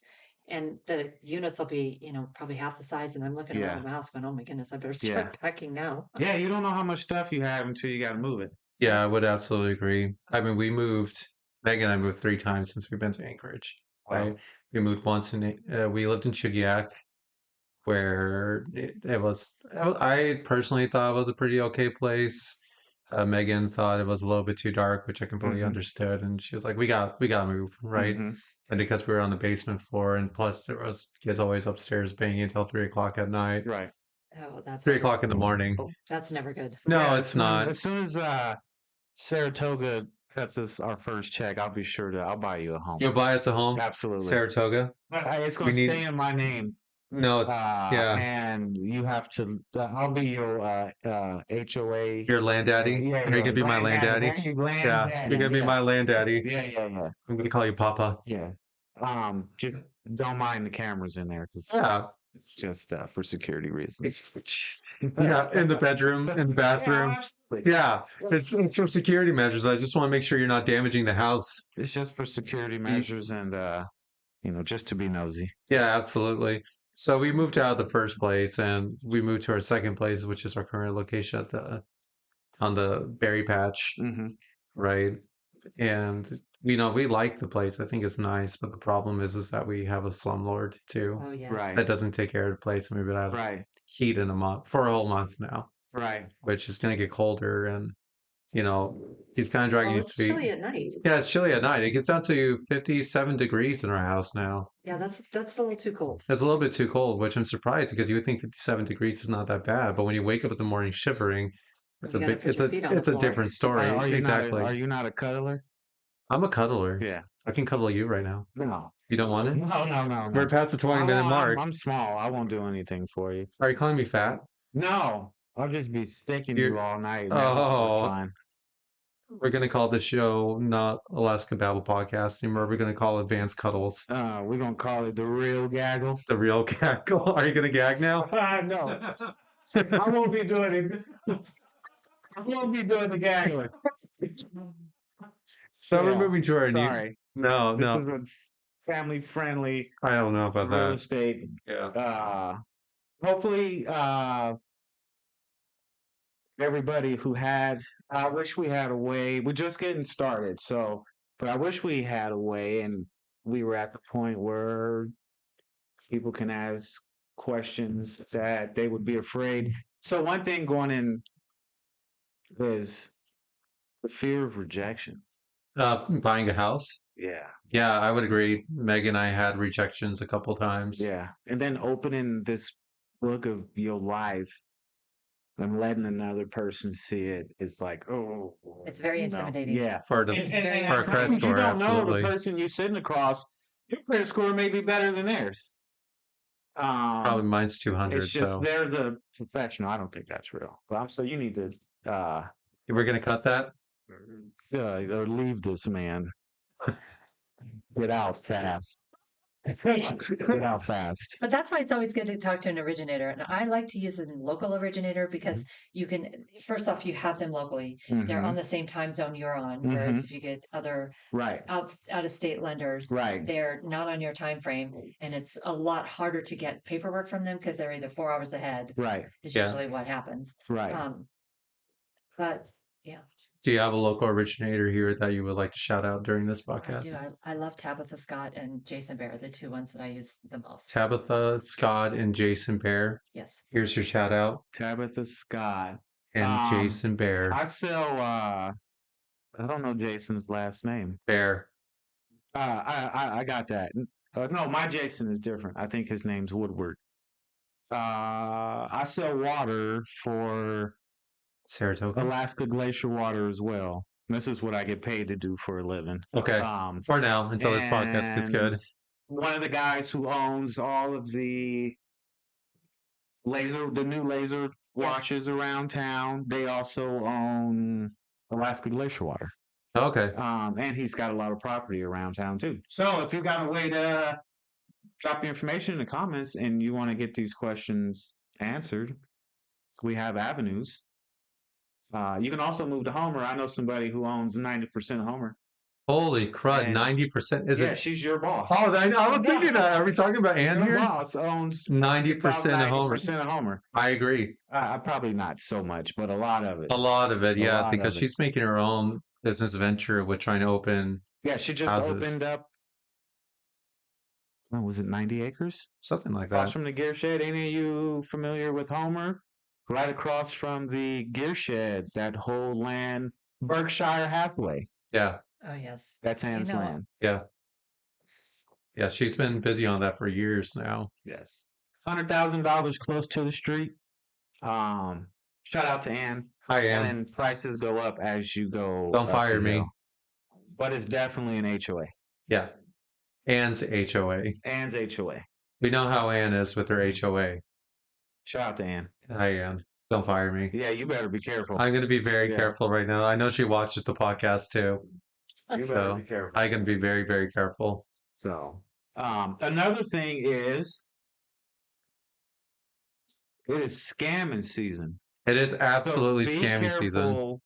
and the units will be, probably half the size. And I'm looking around Yeah. at my house going, oh my goodness, I better Yeah. start packing now. Yeah, you don't know how much stuff you have until you got to move it. Yeah, I Yes. would absolutely agree. I mean, Megan and I moved 3 times since we've been to Anchorage, Wow. right? We moved once we lived in Chigiak, where I personally thought it was a pretty okay place. Megan thought it was a little bit too dark, which I completely Mhm. understood. And she was like, we gotta move, right? Mhm. And because we were on the basement floor, and plus there was kids always upstairs banging until 3 o'clock at night, Right. Oh, that's 3 o'clock in the morning. that's never good. No, Yeah, it's not. As soon as Saratoga cuts us our first check, I'll buy you a home. You'll buy us a home, Absolutely. Saratoga. It's We going to need stay in my name. No, it's yeah. And you have to. I'll be your HOA. Your land daddy. Yeah, Are you gonna be my land daddy? There you land Yeah, daddy. you're gonna be my land daddy. Yeah. I'm gonna call you Papa. Yeah. Just don't mind the cameras in there because Yeah, it's just for security reasons. yeah. In the bedroom, in the bathroom. absolutely. Yeah, it's for security measures. I just want to make sure you're not damaging the house. It's just for security measures and just to be nosy. Yeah, absolutely. So we moved out of the first place and we moved to our second place, which is our current location on the berry patch, Mm-hmm. right? And we like the place. I think it's nice, but the problem is that we have a slumlord too Oh yes. Right. that doesn't take care of the place, and we've been out of Right. heat in a month for a whole month now, Right. which is going to get colder, and he's kind of dragging Well, his it's feet. chilly at night. Yeah, it's chilly at night. It gets down to 57 degrees in our house now. Yeah, that's a little too cold. It's a little bit too cold, which I'm surprised because you would think 57 degrees is not that bad, but when you wake up in the morning shivering, it's You a gotta big, put it's your a, feet on the it's a floor. different story. Are you Exactly. Are you not a cuddler? I'm a cuddler. Yeah. I can cuddle you right now. No. You don't want it? No. We're past the 20-minute mark. I'm small. I won't do anything for you. Are you calling me fat? No. I'll just be sticking you You're- all night. Oh. Fine. We're gonna call the show not Alaska Babble Podcast anymore. We're gonna call it Advanced Cuddles. We're gonna call it the real gaggle. The real gaggle. Are you gonna gag now? No. I won't be doing it. I won't be doing the gaggling. So we're Yeah, moving to our new. Sorry. No, This no, is a family friendly I don't know about real that. estate. Yeah. Hopefully, everybody who had, I wish we had a way. We're just getting started, but I wish we had a way, and we were at the point where people can ask questions that they would be afraid. So one thing going in is the fear of rejection. Buying a house. Yeah. Yeah, I would agree. Meg and I had rejections a couple times. Yeah. And then opening this book of your life and letting another person see it is like, oh, It's very intimidating. Yeah. For the It's very for a credit sometimes score, you don't know absolutely. the person you're sitting across, your credit score may be better than theirs. Probably mine's 200. It's just So they're the professional. I don't think that's real. But so you need to we're gonna cut that. or leave this man. Get out fast. Get out fast. But that's why it's always good to talk to an originator. And I like to use a local originator because you can, first off, you have them locally. They're on the same time zone you're on. Whereas if you get other Right. out of state lenders, Right. they're not on your time frame. And it's a lot harder to get paperwork from them because they're either 4 hours ahead, Right. is Yeah. usually what happens. Right. But yeah, Do you have a local originator here that you would like to shout out during this I podcast? do. I love Tabitha Scott and Jason Bear, the two ones that I use the most. Tabitha Scott and Jason Bear. Yes. Here's your shout out. Tabitha Scott. And Jason Bear. I sell I don't know Jason's last name. Bear. I got that. No, my Jason is different. I think his name's Woodward. I sell water for Saratoga. Alaska Glacier Water as well. This is what I get paid to do for a living. Okay. For now, until this podcast gets good. And one of the guys who owns all of the new laser washes around town, they also own Alaska Glacier Water. Okay. And he's got a lot of property around town too. So if you got a way to drop your information in the comments and you want to get these questions answered, we have avenues. You can also move to Homer. I know somebody who owns 90% of Homer. Holy crud, And- 90%? Is Yeah, it? she's your boss. Oh, I was thinking that. Are we talking about Ann Your here? boss owns 90% of Homer. 90% of Homer. I agree. Probably not so much, but a lot of it. A lot of it, A yeah, lot because of it. she's making her own business venture with trying to open Yeah, she just houses. opened up. Oh, was it 90 acres? something like Across that. from the gear shed. Any of you familiar with Homer? Right across from the gear shed, that whole land, Berkshire Hathaway. Yeah, Oh, yes. That's Ann's know- land. yeah. Yeah, she's been busy on that for years now. Yes. $100,000 close to the street. Shout out to Ann. Hi, Ann. And prices go up as you go. Don't up fire the me. hill. But it's definitely an HOA. Yeah. Ann's HOA. Ann's HOA. We know how Ann is with her HOA. Shout out to Ann. Hi, Ann. Don't fire me. Yeah, you better be careful. I'm going to be very Yeah. careful right now. I know she watches the podcast too. You better So be careful. I can be very, very careful. So, another thing is, it is scamming season. It is absolutely So be scammy season, careful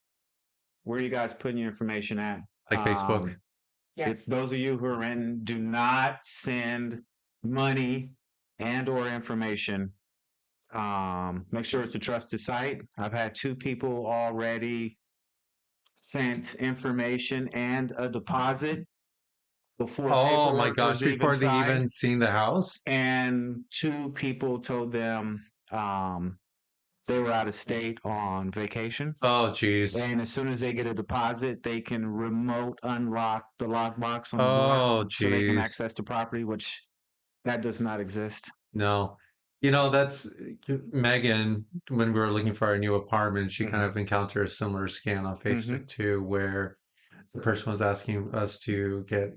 where you guys putting your information at. like Facebook. Yes. If those of you who are renting, do not send money and or information. Make sure it's a trusted site. I've had 2 people already sent information and a deposit before Oh my paperwork gosh, was even before they signed. even seen the house? And 2 people told them they were out of state on vacation. Oh, geez. And as soon as they get a deposit, they can remote unlock the lockbox on the Oh, door so they can geez. access the property, which that does not exist. No. That's Megan, when we were looking for our new apartment, she kind of encountered a similar scam on Facebook too, where the person was asking us to get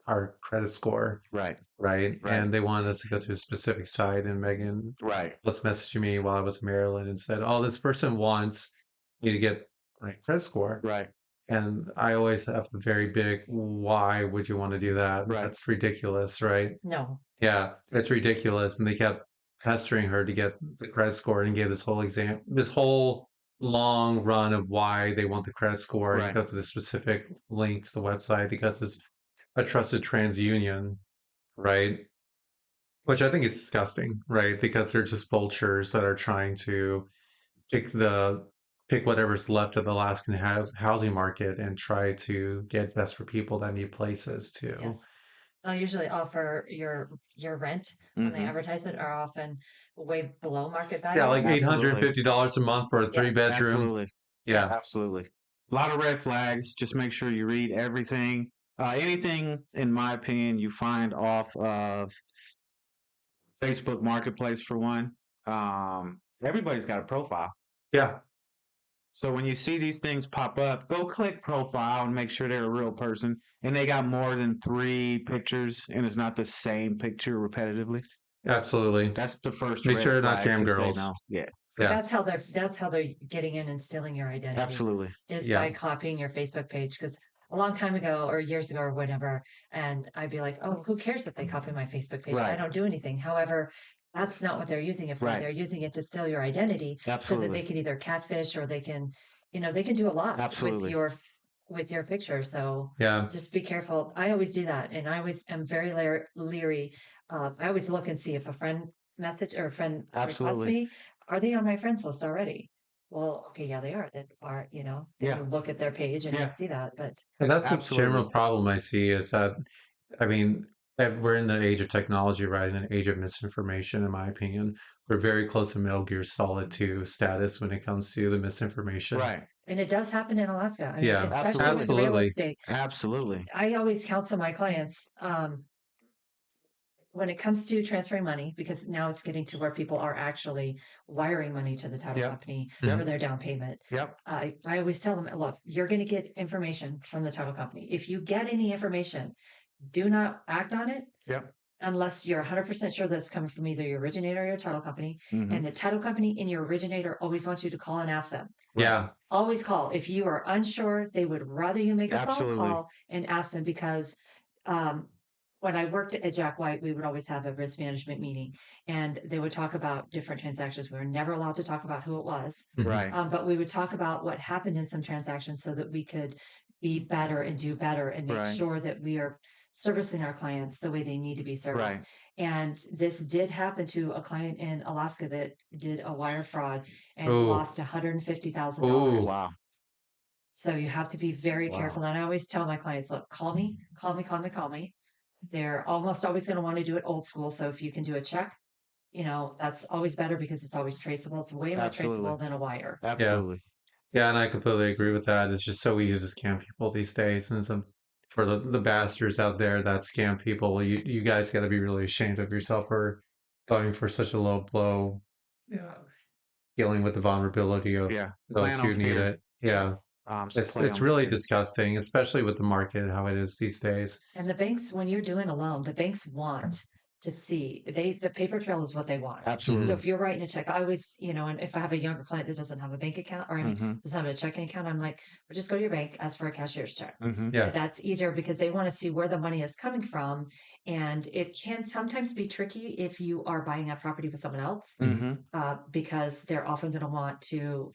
our credit score, Right. right? And they wanted us to go to a specific site, and Megan Right. was messaging me while I was in Maryland and said, "Oh, this person wants me to get my credit score." Right. And I always have a very big, why would you want to do that? Right. That's ridiculous, right? No. Yeah, it's ridiculous. And they kept pestering her to get the credit score and gave this whole long run of why they want the credit score and Right. go to the specific link to the website because it's a trusted TransUnion, right? Which I think is disgusting, right? Because they're just vultures that are trying to pick whatever's left of the Alaskan housing market and try to get best for people that need places too. Yes. They'll usually offer your rent when they advertise it are often way below market value. Yeah, like Absolutely. $850 a month for a Yes. 3-bedroom. Absolutely. Yeah. Absolutely. A lot of red flags. Just make sure you read everything. Anything, in my opinion, you find off of Facebook Marketplace, for one. Everybody's got a profile. Yeah. So when you see these things pop up, go click profile and make sure they're a real person. And they got more than 3 pictures, and it's not the same picture repetitively. Absolutely. That's the first Make red sure they're not flag cam to say girls. no. Yeah, Yeah. That's how they're getting in and stealing your identity. absolutely. Is Yeah. by copying your Facebook page. Because a long time ago or years ago or whatever, and I'd be like, oh, who cares if they copy my Facebook page? I Right. don't do anything. However, that's not what they're using it for. Right. They're using it to steal your identity so that Absolutely. they can either catfish or they can do a lot Absolutely. with your picture. So Yeah. just be careful. I always do that, and I always am very leery. I always look and see if a friend message or a friend requests Absolutely. me. Are they on my friends list already? Well, okay, yeah, they are. Then are they Yeah. will look at their page and Yeah. see that. But And that's the Absolutely. general problem I see is that, I mean, we're in the age of technology, right? In an age of misinformation, in my opinion. We're very close to Metal Gear Solid 2 status when it comes to the misinformation. Right. and it does happen in Alaska. I mean, Yeah, especially with real absolutely. estate. Absolutely. I always counsel my clients when it comes to transferring money, because now it's getting to where people are actually wiring money to the title Yep. company Yep. for their down payment. Yep. I always tell them, look, you're going to get information from the title company. If you get any information, do not act on it Yep. unless you're 100% sure that it's coming from either your originator or your title company. Mhm. And the title company and your originator always want you to call and ask them. Yeah. Always call. If you are unsure, they would rather you make a Absolutely. phone call and ask them, because when I worked at Jack White, we would always have a risk management meeting, and they would talk about different transactions. We were never allowed to talk about who it was, Mhm. Right. but we would talk about what happened in some transactions so that we could be better and do better and make Right. sure that we are servicing our clients the way they need to be serviced. Right. And this did happen to a client in Alaska that did a wire fraud and Ooh. lost $150,000. Ooh. Wow. So you have to be very Wow. careful. And I always tell my clients, look, call me. They're almost always going to want to do it old school. So if you can do a check, that's always better because it's always traceable. It's way more Absolutely. traceable than a wire. Absolutely. Yeah, and I completely agree with that. It's just so easy to scam people these days. And for the bastards out there that scam people, you guys got to be really ashamed of yourself for going for such a low blow, dealing with the vulnerability of Yeah. those Plan who on need fear. it. Yeah. Yes. It's really disgusting, especially with the market how it is these days. And the banks, when you're doing a loan, the banks want to see. The paper trail is what they want. Absolutely. So if you're writing a check, I always, and if I have a younger client that doesn't have a bank account, or I mean, doesn't have a checking account, I'm like, well, just go to your bank, ask for a cashier's check. Yeah. That's easier because they want to see where the money is coming from. And it can sometimes be tricky if you are buying a property with someone else, because they're often going to want to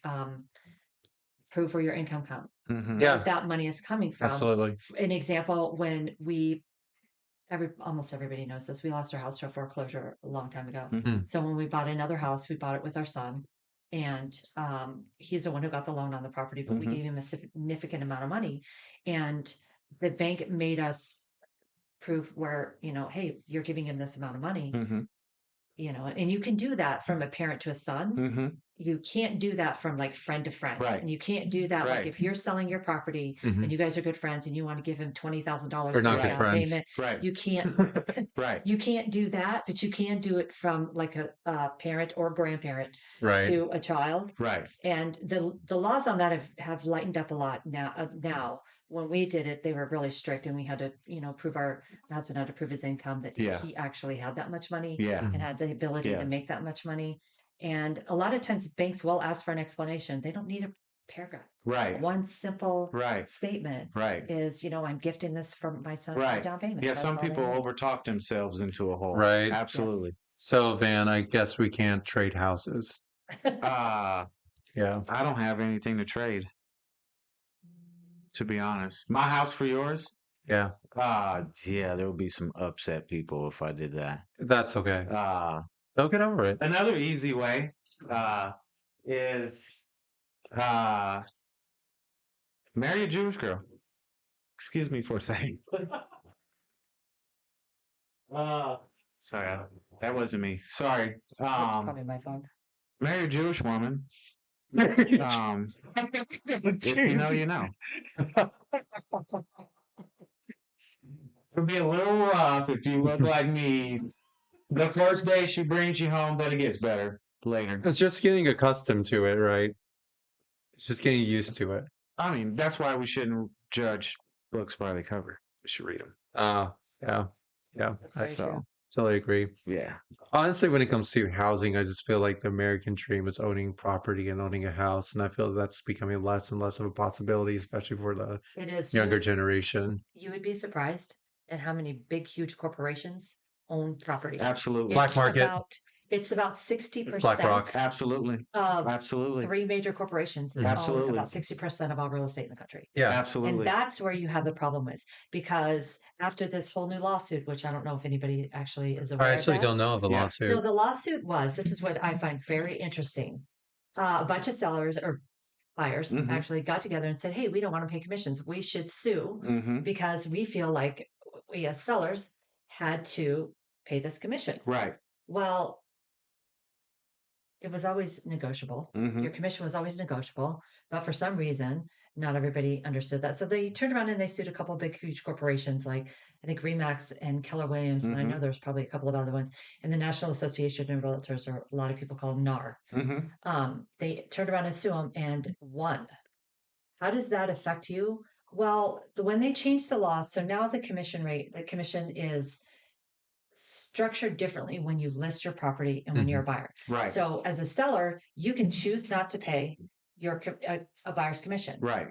prove where your income comes. Yeah. Where that money is coming from. Absolutely. An example, when almost everybody knows this, we lost our house to a foreclosure a long time ago. So when we bought another house, we bought it with our son, and he's the one who got the loan on the property, but we gave him a significant amount of money, and the bank made us prove where, hey, you're giving him this amount of money, and you can do that from a parent to a son. You can't do that from like friend to friend. Right. And you can't do that like if you're selling your property and you guys are good friends and you want to give him $20,000 They're not good friends. payment. Right. You can't Right. you can't do that, but you can do it from like a parent or grandparent to a child. Right. And the laws on that have lightened up a lot now. Now, when we did it, they were really strict, and we had to, my husband had to prove his income that he actually had that much money Yeah. and had the ability to make that much money. And a lot of times banks will ask for an explanation. They don't need a paragraph. Right. One simple Right. statement Right. is, I'm gifting this from my son for Right. down payment. Yeah, That's some all they people need. overtalk themselves into a hole. Right. Absolutely. So, Van, I guess we can't trade houses. Yeah. I don't have anything to trade, to be honest. My house for yours? Yeah. Yeah, there would be some upset people if I did that. That's okay. They'll get over it. Another easy way is marry a Jewish girl. Excuse me for a second. Sorry, that wasn't me. Sorry. That's probably my phone. Marry a Jewish woman. If you know, you know. It'll be a little rough if you look like me. The first day she brings you home, but it gets better later. It's just getting accustomed to it, right? It's just getting used to it. I mean, that's why we shouldn't judge books by the cover. We should read them. Yeah. That's very true. Totally agree. Yeah. Honestly, when it comes to housing, I just feel like the American dream is owning property and owning a house, and I feel that's becoming less and less of a possibility, especially for the It is. younger generation. You would be surprised at how many big, huge corporations own properties. Absolutely. Black market. It's about 60% It's BlackRock. Absolutely. of Absolutely. three major corporations that own Absolutely. about 60% of all real estate in the country. Yeah. Absolutely. And that's where you have the problem with, because after this whole new lawsuit, which I don't know if anybody actually is aware I of actually that. don't know of the Yeah. lawsuit. So the lawsuit this is what I find very interesting. A bunch of sellers or buyers actually got together and said, hey, we don't want to pay commissions. We should sue because we feel like we as sellers had to pay this commission. Right. Well, it was always negotiable. Your commission was always negotiable, but for some reason, not everybody understood that. So they turned around and they sued a couple of big, huge corporations like I think Remax and Keller Williams, and I know there's probably a couple of other ones. And the National Association of Realtors, or a lot of people call them NAR. They turned around and sued them and won. How does that affect you? Well, when they changed the law, so now the commission is structured differently when you list your property and when you're a buyer. Right. So as a seller, you can choose not to pay a buyer's commission. Right.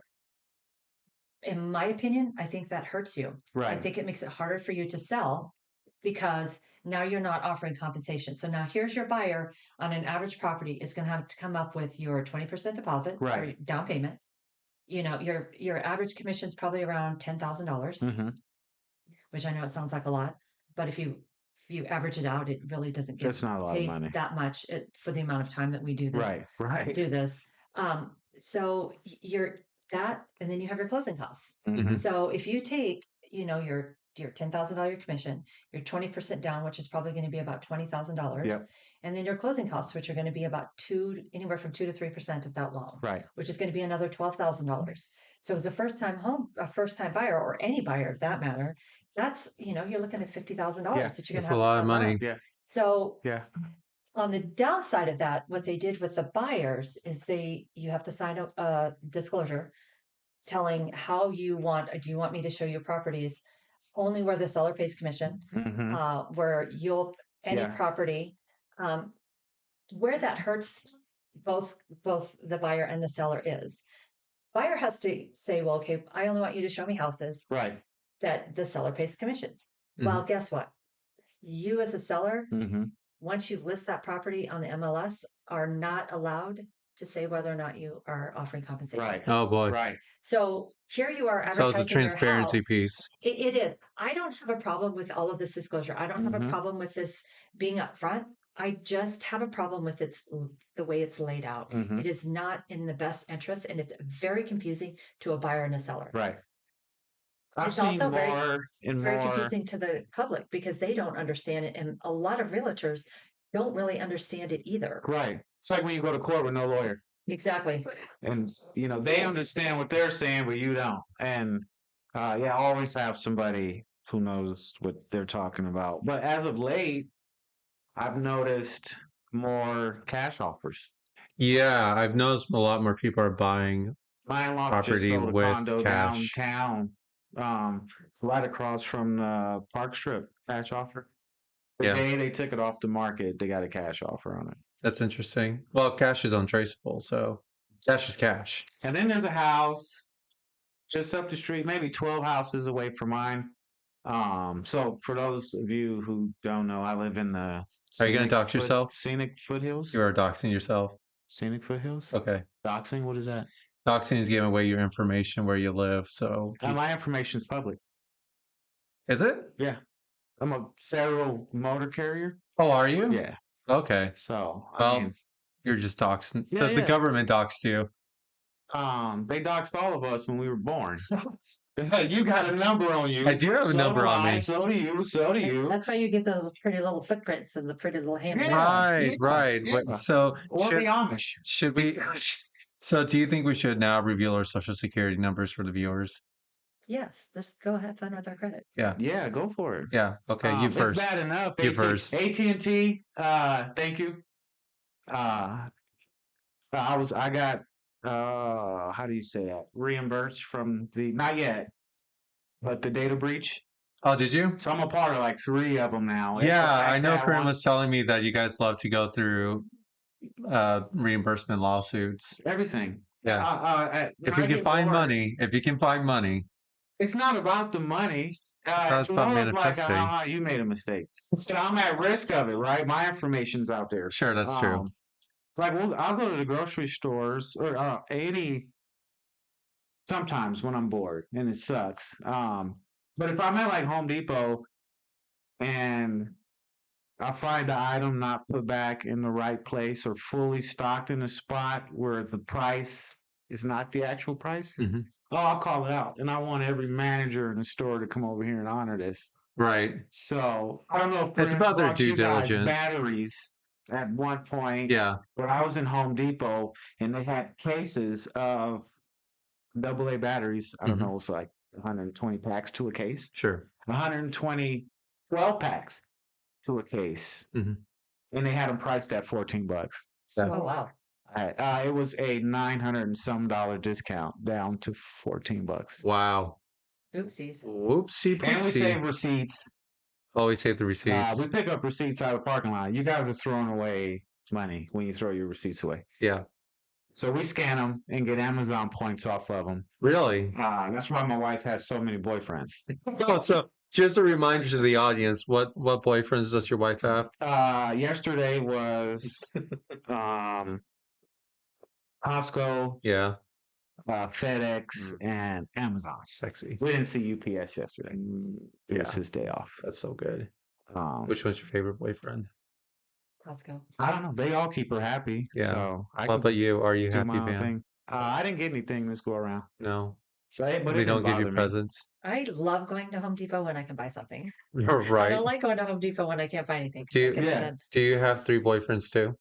In my opinion, I think that hurts you. Right. I think it makes it harder for you to sell because now you're not offering compensation. So now here's your buyer on an average property is going to have to come up with your 20% deposit or down payment. Your average commission is probably around $10,000, which I know it sounds like a lot, but if you average it out, it really doesn't get That's not a lot of paid money. that much for the amount of time that we do this. Right. Do this. So you're that, and then you have your closing costs. So if you take, your $10,000 commission, your 20% down, which is probably going to be about $20,000, and then your closing costs, which are going to be about anywhere from 2 to 3% of that loan, Right. which is going to be another $12,000. So as a first-time buyer, or any buyer of that matter, that's you're looking at $50,000 that you're going to have That's to a lot of front money. load. Yeah. So Yeah. on the downside of that, what they did with the buyers is you have to sign a disclosure telling how do you want me to show you properties only where the seller pays commission, where any Yeah. property, where that hurts both the buyer and the seller is. Buyer has to say, well, okay, I only want you to show me houses Right. that the seller pays commissions. Well, guess what? You as a seller, once you list that property on the MLS, are not allowed to say whether or not you are offering compensation. Right. Oh boy. Right. So here you are So it's a advertising your transparency house. piece. It is. I don't have a problem with all of this disclosure. I don't have a problem with this being upfront. I just have a problem with the way it's laid out. It is not in the best interest, and it's very confusing to a buyer and a seller. Right. I've It's seen also more and very more. confusing to the public because they don't understand it, and a lot of realtors don't really understand it either. Right. It's like when you go to court with no lawyer. Exactly. And they understand what they're saying, but you don't. And always have somebody who knows what they're talking about. But as of late, I've noticed more cash offers. Yeah, I've noticed a lot more people are buying My in-law just property sold a with condo cash. downtown, right across from the Park Strip. Cash offer. The Yeah. day they took it off the market, they got a cash offer on it. That's interesting. Well, cash is untraceable, so cash is cash. And then there's a house just up the street, maybe 12 houses away from mine. So for those of you who don't know, I live in the Are you going to dox yourself? Scenic foothills. You are doxing yourself. Scenic foothills. Okay. Doxing. What is that? Doxing is giving away your information where you live. So My information is public. is it? Yeah, I'm a federal motor carrier. Oh, are you? Yeah. Okay. So Well, you're just doxing. Yeah, The government doxed you. they doxed all of us when we were born. You got a number on you. I do have a number on me. So do you. So do you. That's how you get those pretty little footprints and the pretty little handprints. Right. Yeah. So Or the Amish. should we? So do you think we should now reveal our social security numbers for the viewers? Yes, just go have fun with their credit. Yeah. Yeah, go for it. Yeah. Okay. You first. It's bad enough. You first. AT&T. Thank you. I got how do you say that? Reimbursed from not yet, but the data breach. Oh, did you? So I'm a part of like 3 of them now. Yeah, I know Corinne was telling me that you guys love to go through reimbursement lawsuits. Everything. Yeah. If you can find money, it's not about the money. It's about manifesting. Like, you made a mistake. So I'm at risk of it, right? My information's out there. Sure, that's true. Like, I'll go to the grocery stores or 80 sometimes when I'm bored and it sucks. But if I'm at like Home Depot and I find the item not put back in the right place or fully stocked in a spot where the price is not the actual price, I'll call it out. And I want every manager in the store to come over here and honor this. Right. So I don't know if it's about their due diligence. Batteries at one point. Yeah. But I was in Home Depot and they had cases of AA batteries. I don't know, it's like 120 packs to a case. Sure. 120 12 packs to a case. And they had them priced at $14. So, oh wow. It was a $900 and some discount down to $14. Wow. Oopsies. Whoopsie poopsie. And we save receipts. Oh, we save the receipts. We pick up receipts out of the parking lot. You guys are throwing away money when you throw your receipts away. Yeah. So we scan them and get Amazon points off of them. Really? That's why my wife has so many boyfriends. Oh, so just a reminder to the audience, what boyfriends does your wife have? Yesterday was Costco, Yeah. FedEx, and Amazon. Sexy. We didn't see UPS yesterday. It was his day off. That's so good. Which one's your favorite boyfriend? Costco. I don't know. They all keep her happy. Yeah. So What about you? Are you do happy, my own Van? thing. I didn't get anything this go around. No. So, but We it don't didn't give you bother me. presents. I love going to Home Depot when I can buy something. You're I right. don't like going to Home Depot when I can't find anything. Do you- I can sit Yeah. in. Do you have 3 boyfriends too?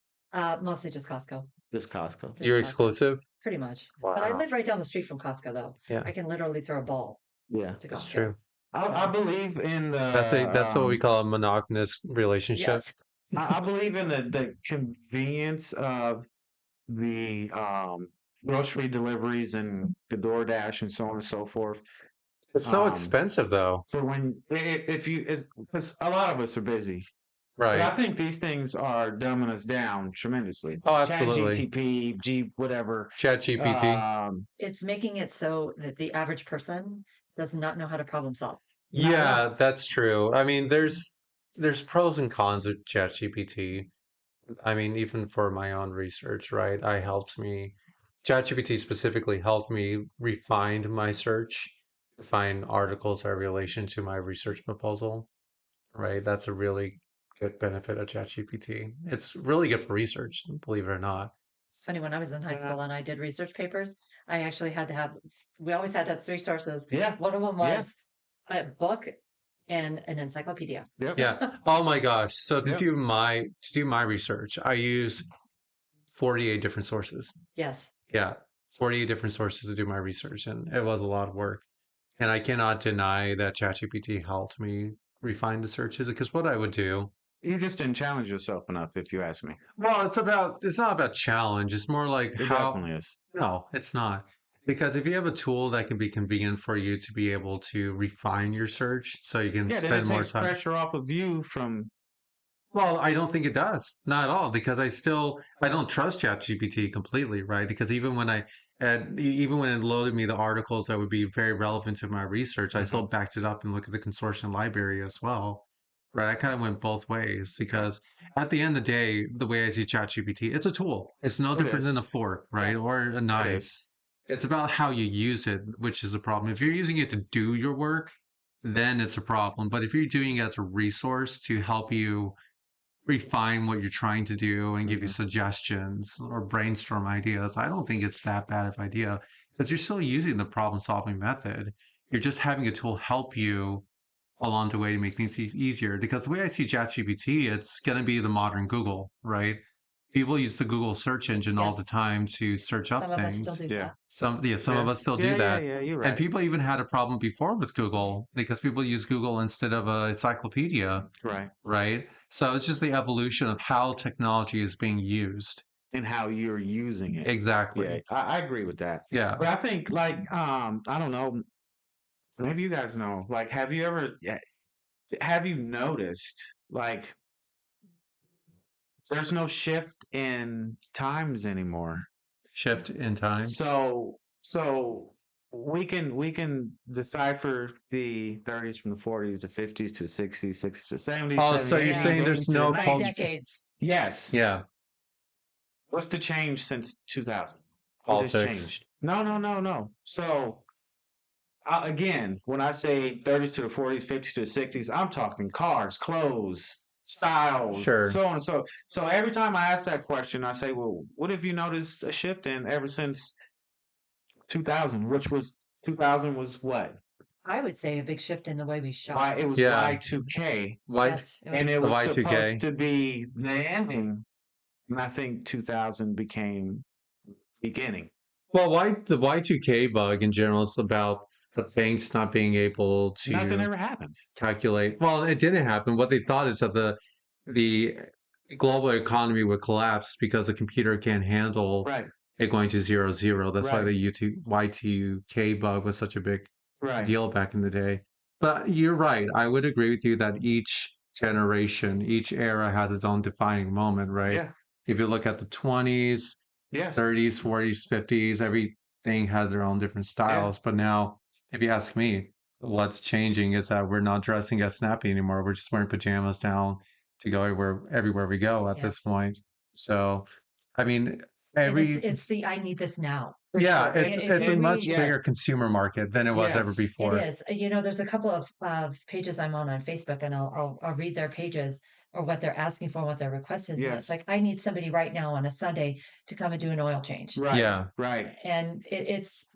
Mostly just Costco. Just Costco. You're Costco. exclusive? Pretty much. But I Wow. live right down the street from Costco, though. Yeah. I can literally throw a ball Yeah. to That's Costco. true. I believe in the. That's what we call a monogamous relationship. Yes. I believe in the convenience of the grocery deliveries and the DoorDash and so on and so forth. It's so Um, expensive, though. for when if you because a lot of us are busy. But I Right. think these things are dumbing us down tremendously. Oh, Chat absolutely. GTP, G whatever. ChatGPT. It's making it so that the average person does not know how to problem solve. Not at all. Yeah, that's true. I mean, there's pros and cons with ChatGPT. I mean, even for my own research, right? ChatGPT specifically helped me refine my search to find articles that are relation to my research proposal, right? That's a really good benefit of ChatGPT. It's really good for research, believe it or not. It's funny, when I was in high Yeah. school and I did research papers, I actually had to have, we always had to have three sources. Yeah. One of them Yeah. was a book and an encyclopedia. Yep. Yeah. Oh my gosh. So Yep. to do my research, I use 48 different sources. Yes. Yeah, 48 different sources to do my research, and it was a lot of work. And I cannot deny that ChatGPT helped me refine the searches because what I would do, You just didn't challenge yourself enough, if you ask me. well, it's not about challenge. It's more like It definitely is. no, it's not. Because if you have a tool that can be convenient for you to be able to refine your search so you can Yeah, then it spend more takes time. pressure off of you from Well, I don't think it does. Not at all, because I don't trust ChatGPT completely, right? Because even when it loaded me the articles that would be very relevant to my research, I still backed it up and looked at the consortium library as well. Right. I kind of went both ways because at the end of the day, the way I see ChatGPT, it's a tool. It's no It different than a is. fork, right? Yeah. Or a It knife. is. It's about how you use it, which is the problem. If you're using it to do your work, then it's a problem. But if you're doing it as a resource to help you refine what you're trying to do and give you suggestions or brainstorm ideas, I don't think it's that bad of idea because you're still using the problem solving method. You're just having a tool help you along the way to make things easier. Because the way I see ChatGPT, it's going to be the modern Google, right? People use the Google search engine all the Yes. time to search up Some of us still things. do Yeah. that. Some of us still do Yeah, that. you're And right. people even had a problem before with Google because people use Google instead of a encyclopedia, Right. right? So it's just the evolution of how technology is being used. And how you're using it. Yeah, Exactly. I agree with that. Yeah. But I think like I don't know, maybe you guys know, like have you noticed like there's no shift in times anymore. Shift in times. So we can decipher the 30s from the 40s, the 50s to 60s, 60s to 70s, Oh, so you're 70s, saying 80s, there's 80s to no 90s. By culture? decades. Yes. Yeah. What's the change since 2000? What has Politics. changed? No. So again, when I say 30s to the 40s, 50s to the 60s, I'm talking cars, clothes, styles, Sure. so on and so. So every time I ask that question, I say, well, what have you noticed a shift in ever since 2000? 2000 was what? I would say a big shift in the way we Why shop. it was Yeah. Y2K, Why? Yes. and it The was Y2K. supposed to be the ending, and I think 2000 became beginning. Well, the Y2K bug in general is about the banks not being able Nothing to ever happens. calculate. Well, it didn't happen. What they thought is that the global economy would collapse because the computer can't handle Right. it going to 0, 0. That's why Right. the Y2K bug was such a big Right. deal back in the day. But you're right. I would agree with you that each generation, each era has its own defining moment, right? Yeah. If you look at the 20s, Yes. 30s, 40s, 50s, everything has their own different styles. But now, if you ask me, what's changing is that we're not dressing as snappy anymore. We're just wearing pajamas down to go everywhere we go at this Yes. point. So, I mean, And every it's the I need this now. yeah, sure. it's It a really much bigger Yes. consumer market than it was ever Yes. It before. is. You know, there's a couple of pages I'm on Facebook, and I'll read their pages or what they're asking for, what their request is, and it's Yes. like, I need somebody right now on a Sunday to come and do an oil change. Right. Yeah. Right. And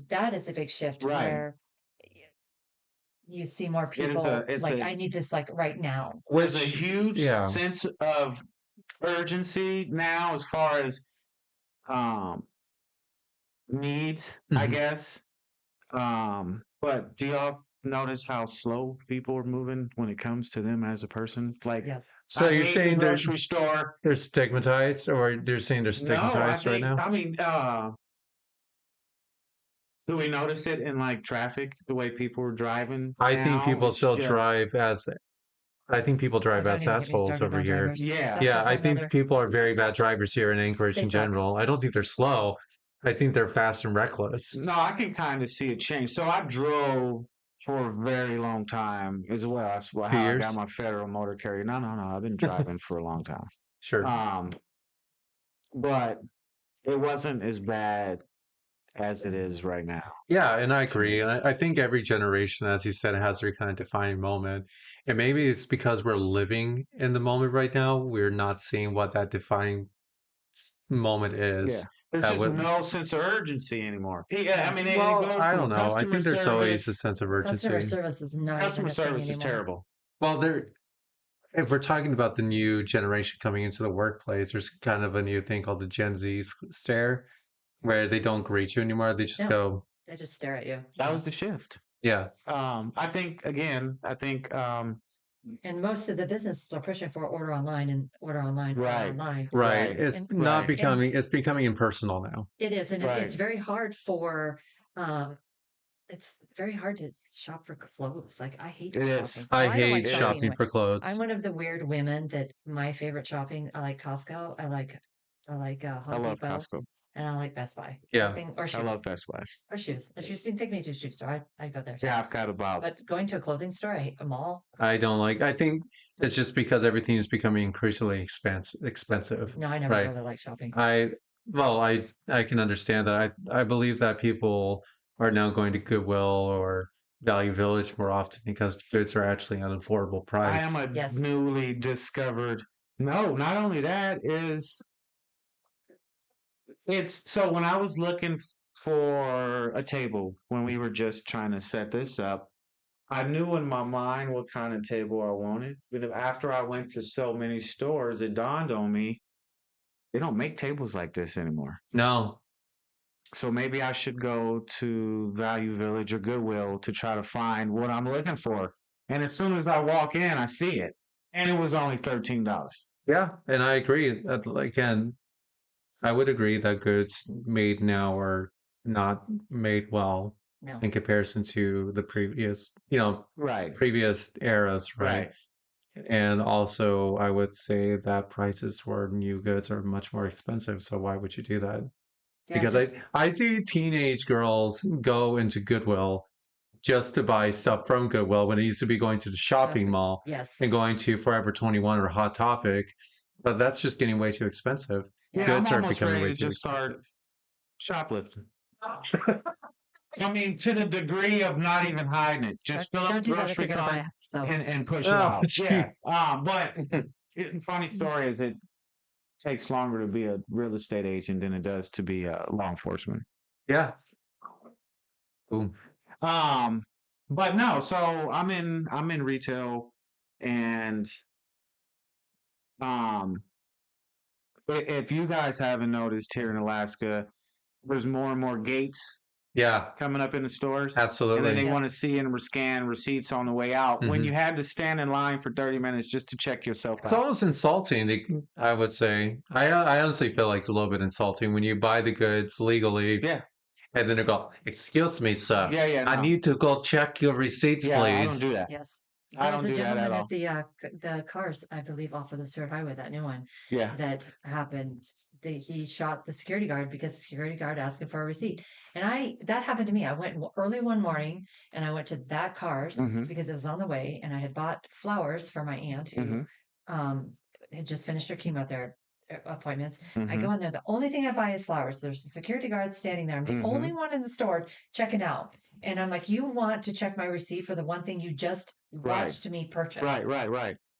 that is a big shift Right. where you see more It is people it's like, a I need this like right now. there's a Which, huge yeah, sense of urgency now as far as um needs, I mhm. guess. But do y'all notice how slow people are moving when it comes to them as a person? Like Yes. So I you're hate the saying grocery store. they're stigmatized, or they're saying they're No, I stigmatized right think now? I mean Do we notice it in like traffic, the way people are driving? I think now? people It's still just- drive as I think people Oh, drive don't as even get me assholes started over on here. drivers. Yeah. That's a Yeah, I whole think nother. people are very bad drivers here in Anchorage They in suck. general. I don't think they're slow. I think they're fast and reckless. No, I can kind of see a change. So I drove for a very long time as well. That's how I Years? got my federal motor carrier. No. I've been driving for a long time. Sure. But it wasn't as bad as it is right now. Yeah, and I agree. And I think every generation, as you said, has their kind of defining moment. And maybe it's because we're living in the moment right now. We're not seeing what that defining moment is. Yeah. There's That just would- no sense of urgency anymore. Yeah, I mean, it Well, goes I from don't know. I customer think there's always a service- sense of Customer urgency. service is not Customer even a thing service is anymore. terrible. Well, if we're talking about the new generation coming into the workplace, there's kind of a new thing called the Gen Z stare, where they don't greet you anymore. They just No. go, They just stare at you. That was the shift. yeah, I think And most of the businesses are pushing for order online and order online, order Right. online. right. Right. It's And- not Right. becoming, it's becoming impersonal now. It is, and Right. it's very hard for it's very hard to shop for clothes. Like I hate It shopping. is. I Well, don't like hate shopping. shopping for clothes. I'm one of the weird women that my favorite shopping. I like Costco. I like I Home love Depot, Costco. and I like Best Buy. Yeah. Or I shoes. love Best Buy. Or shoes. A shoe store. Take me to a shoe store. I go there. Yeah, I've got about But going to a clothing store, I hate a mall. I don't like. I think it's just because everything is becoming increasingly expensive. No, I never Right. really like shopping. I can understand that. I believe that people are now going to Goodwill or Value Village more often because goods are actually at an affordable I price. am a Yes. newly discovered. No, not only that is it's so when I was looking for a table when we were just trying to set this up, I knew in my mind what kind of table I wanted. But after I went to so many stores, it dawned on me they don't make tables like this anymore. No, So maybe I should go to Value Village or Goodwill to try to find what I'm looking for. And as soon as I walk in, I see it. And it was only $13. yeah, and I agree. Again, I would agree that goods made now are not made well No. in comparison to the previous, Right. previous eras, right? And also, I would say that prices for new goods are much more expensive. So why would you do that? Yeah, Because just- I see teenage girls go into Goodwill just to buy stuff from Goodwill when it used to be going to the shopping Shopping. mall yes. and going to Forever 21 or Hot Topic. But that's just getting way too expensive. Yeah, Goods I'm are almost becoming ready way to too just start expensive. shoplifting. I mean, to the degree of not even hiding it. Just fill up Don't the do that if you're grocery gonna buy cart a so and push it Oh, out. Yeah. jeez. But funny story is it takes longer to be a real estate agent than it does to be a law enforcement. Yeah. Boom. But no, so I'm in retail and if you guys haven't noticed here in Alaska, there's more and more gates Yeah, coming up in the stores. And then absolutely. they Yes. want to see and scan receipts on the way out. When Mhm. you had to stand in line for 30 minutes just to check yourself It's out. almost insulting, I would say. I honestly feel like it's a little bit insulting when you buy the goods legally Yeah. and then they go, "Excuse me, sir. Yeah, I no. need to go check your receipts, Yeah, I don't please." do that. Yes. I There was don't a do that at gentleman all. at the cars, I believe, off of the Stewart Highway, that new one, Yeah. that happened. He shot the security guard because the security guard asked him for a receipt. And that happened to me. I went early one morning and I went to that cars Mhm. because it was on the way, and I had bought flowers for my aunt who Mhm. had just finished her chemotherapy appointments. I Mhm. go in there. The only thing I buy is flowers. There's a security guard standing there. I'm the only one in the store checking out. And I'm like, you want to check my receipt for the one thing you just Right. watched me purchase? Right.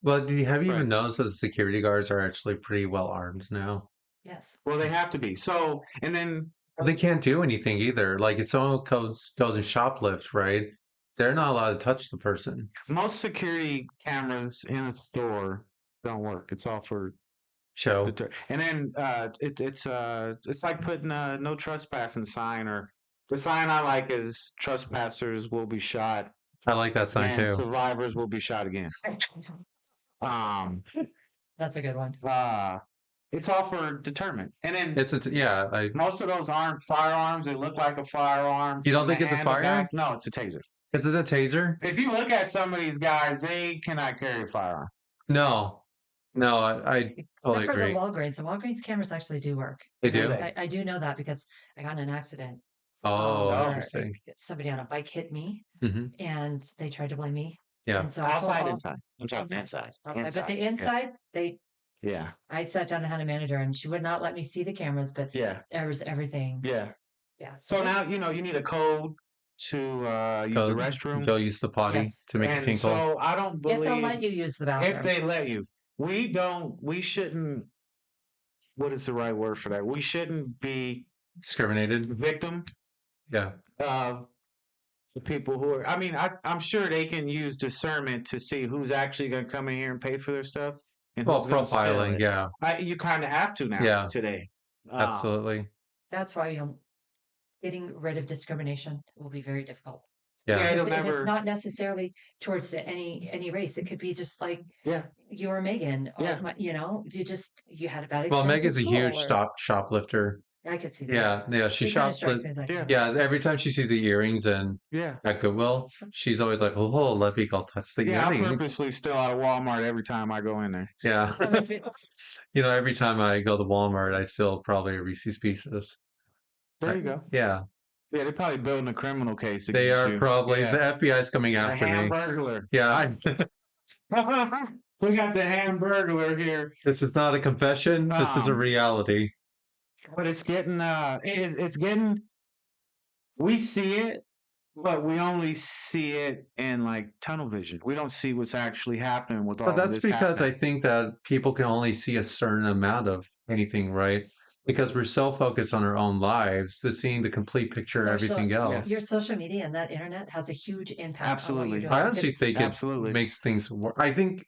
Well, have you even Right. noticed that the security guards are actually pretty well armed now? Yes. Well, they have to be. So, and then But they can't do anything either. Like if someone goes and shoplift, right? They're not allowed to touch the person. most security cameras in a store don't work. It's all for Show. and then it's like putting a no trespassing sign, or the sign I like is trespassers will be shot I like that sign and too. survivors will be shot again. Um That's a good one. It's all for deterrent. And then Yeah. most of those aren't firearms. They look like a firearm. You don't from the think it's a hand to firearm? back. No, it's a taser. Is it a taser? If you look at some of these guys, they cannot carry a firearm. No, I totally Except for the agree. Walgreens. The Walgreens cameras actually do work. They Do do. they? I do know that because I got in an accident. Oh, where interesting. somebody on a bike hit me, Hmm. and they tried to blame me. Yeah. And so Outside, inside. I'm talking Inside. inside. Outside. But the inside, Yeah. I sat down and had a manager, and she would not let me see the cameras, but Yeah. there was everything. Yeah. Yeah. So now you need a code to use the restroom. Go use the potty Yes. to make it And tinkle. so I don't If they'll believe let you use the bathroom. if they let you. We shouldn't, what is the right word for that? We shouldn't be Discriminated. victim Yeah. of the people who are, I mean, I'm sure they can use discernment to see who's actually going to come in here and pay for their stuff. And Well, who's gonna steal profiling. it. Yeah. You kind of have to now Yeah. today. Absolutely. That's why getting rid of discrimination will be very difficult. Yeah. Yeah. And it's not necessarily towards any race. It could be just like Yeah. you or Megan. Or, Yeah. you had a bad experience. Well, at Megan's a huge school, shoplifter. I could see that. Yeah. She She kinda strikes shoplifts. me as like Yeah. that. Yeah. Every time she sees the earrings and Yeah. at Goodwill, she's always like, "Oh, let me go touch the Yeah. I earrings." purposely steal out of Walmart every time I go in there. Yeah. That makes me- Every time I go to Walmart, I steal probably a Reese's Pieces. There you go. Yeah. Yeah. They're probably building a criminal case They against are you. probably Yeah. the FBI is coming The after me. Hamburglar. Yeah. We got the Hamburglar here. This is not a confession. This is a reality. But it's getting it's getting, we see it, but we only see it in like tunnel vision. We don't see what's actually happening with all But of that's this because I happening. think that people can only see a certain amount of anything, right? Because we're so focused on our own lives to seeing the complete picture of everything else. Your social media and that internet has a huge impact on what Absolutely. you're doing. I honestly think it Absolutely. makes things work. I think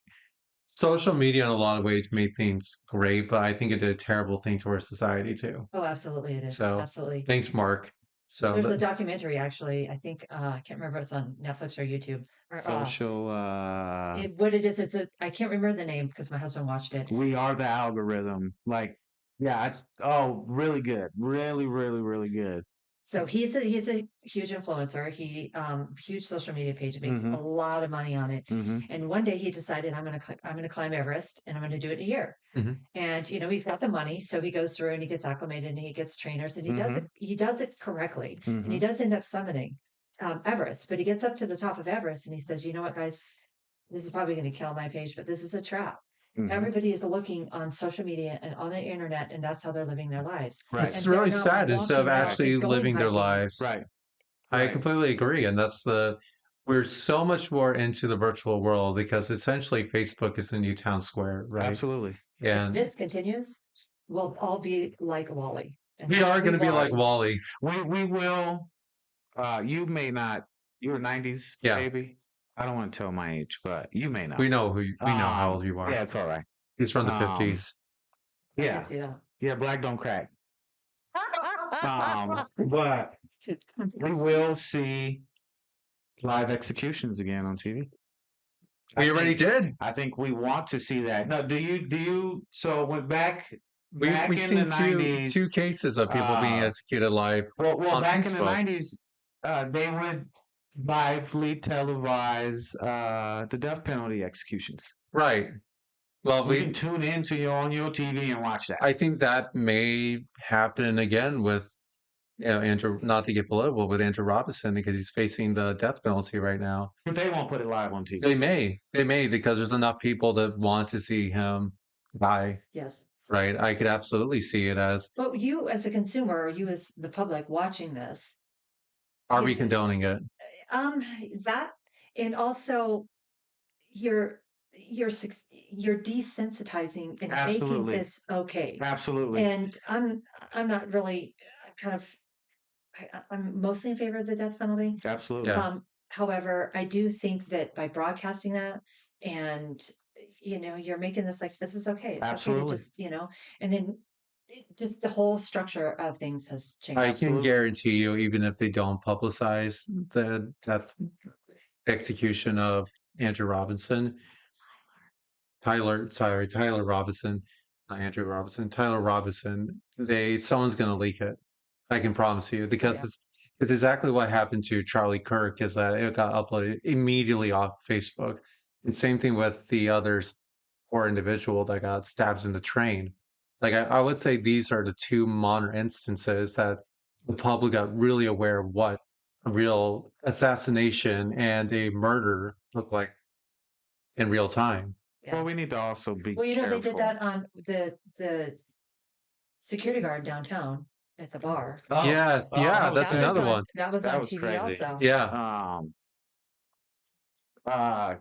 social media in a lot of ways made things great, but I think it did a terrible thing to our society too. Oh, absolutely it is. So Absolutely. thanks, Mark. So There's a documentary actually, I think I can't remember if it's on Netflix or YouTube. Or, Social what it is, I can't remember the name because my husband watched it. we are the algorithm. Like, yeah, really good. Really, really, really good. So he's a huge influencer. He huge social media page, makes a lot of money on it. And one day he decided I'm gonna climb Everest and I'm gonna do it in a year. And he's got the money, so he goes through and he gets acclimated and he gets trainers and he does it correctly. And he does end up summiting Everest, but he gets up to the top of Everest and he says, "You know what, guys, this is probably gonna kill my page, but this is a trap." Everybody is looking on social media and on the internet, and that's how they're living their lives. Right. It's And they're really not sad instead of walking out actually and going living their hiking. lives. Right. I Right. completely agree. And we're so much more into the virtual world because essentially Facebook is the new town square, right? Absolutely. If And this continues, we'll all be like Wally. we are going to be like Wally. We will. You may not. You're 90s Yeah. baby. I don't want to tell my age, but you may not. We know how old you are. Yeah, it's all right. He's from the Um, 50s. I Yeah. can see that. Yeah, black don't crack. But we will see live executions again on TV. We already did. I think we want to see that. No, do you? So went back. We've in seen the 90s, two cases of people being executed live. Well, on back in the Facebook. 90s, they would lively televise the death penalty executions. Right. Well, You can tune into on your TV and watch that. I think that may happen again with Andrew, not to get political, with Andrew Robinson because he's facing the death penalty right now. But they won't put it live on TV. They may because there's enough people that want to see him die. Yes. Right. I could absolutely see it as, But you as a consumer, or you as the public watching this, are we condoning it? that, and also you're desensitizing and making Absolutely. this okay. Absolutely. And I'm not really I'm mostly in favor of the death penalty. Absolutely. Yeah. However, I do think that by broadcasting that and you're making this like this is okay. It's Absolutely. okay to just, and then just the whole structure of things has changed. I can Absolutely. guarantee you, even if they don't publicize the death execution of Andrew Robinson, Tyler Robinson, Andrew Robinson, Tyler Robinson, someone's gonna leak it. I can promise you because Yeah. it's exactly what happened to Charlie Kirk is that it got uploaded immediately off Facebook. And same thing with the others poor individual that got stabbed in the train. Like I would say these are the two modern instances that the public got really aware of what a real assassination and a murder look like in real time. Well, Yeah. we need to also be Well, you know, they did careful. that on the security guard downtown at the bar. Oh, Yes, oh, yeah, that was that's That was another crazy. one. That was That on was TV crazy. also. Yeah. Uh,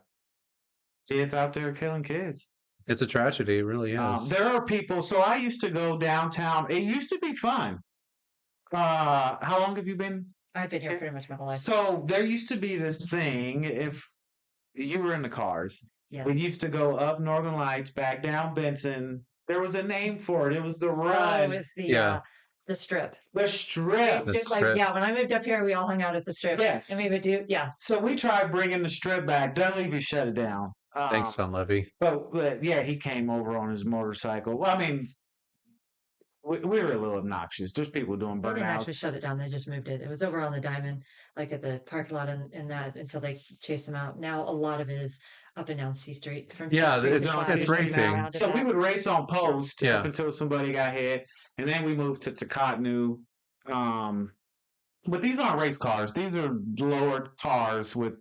kids out there killing kids. It's a tragedy, it really is. There are people. So I used to go downtown. It used to be fun. How long have you been? I've been here pretty much my whole life. So there used to be this thing. If you were in the cars, Yeah. we used to go up Northern Lights, back down Benson. There was a name for it. It was the Oh, run. it was Yeah. the strip. The We strip. used The to, strip. yeah, when I moved up here, we all hung out at the strip. Yes. And we would do, yeah. So we tried bringing the strip back. Dunleavy shut it down. Thanks, Dunleavy. But yeah, he came over on his motorcycle. Well, I mean, we were a little obnoxious. There's people doing They didn't actually burnouts. shut it down. They just moved it. It was over on the Diamond, like at the parking lot and that until they chased them out. Now a lot of it is up and down C Street. From Yeah, C Street it's- to on Clyde, it's and racing. around to So we back. would race on post Yeah. up until somebody got hit, and then we moved to Tacotnu. But these aren't race cars. These are lowered cars with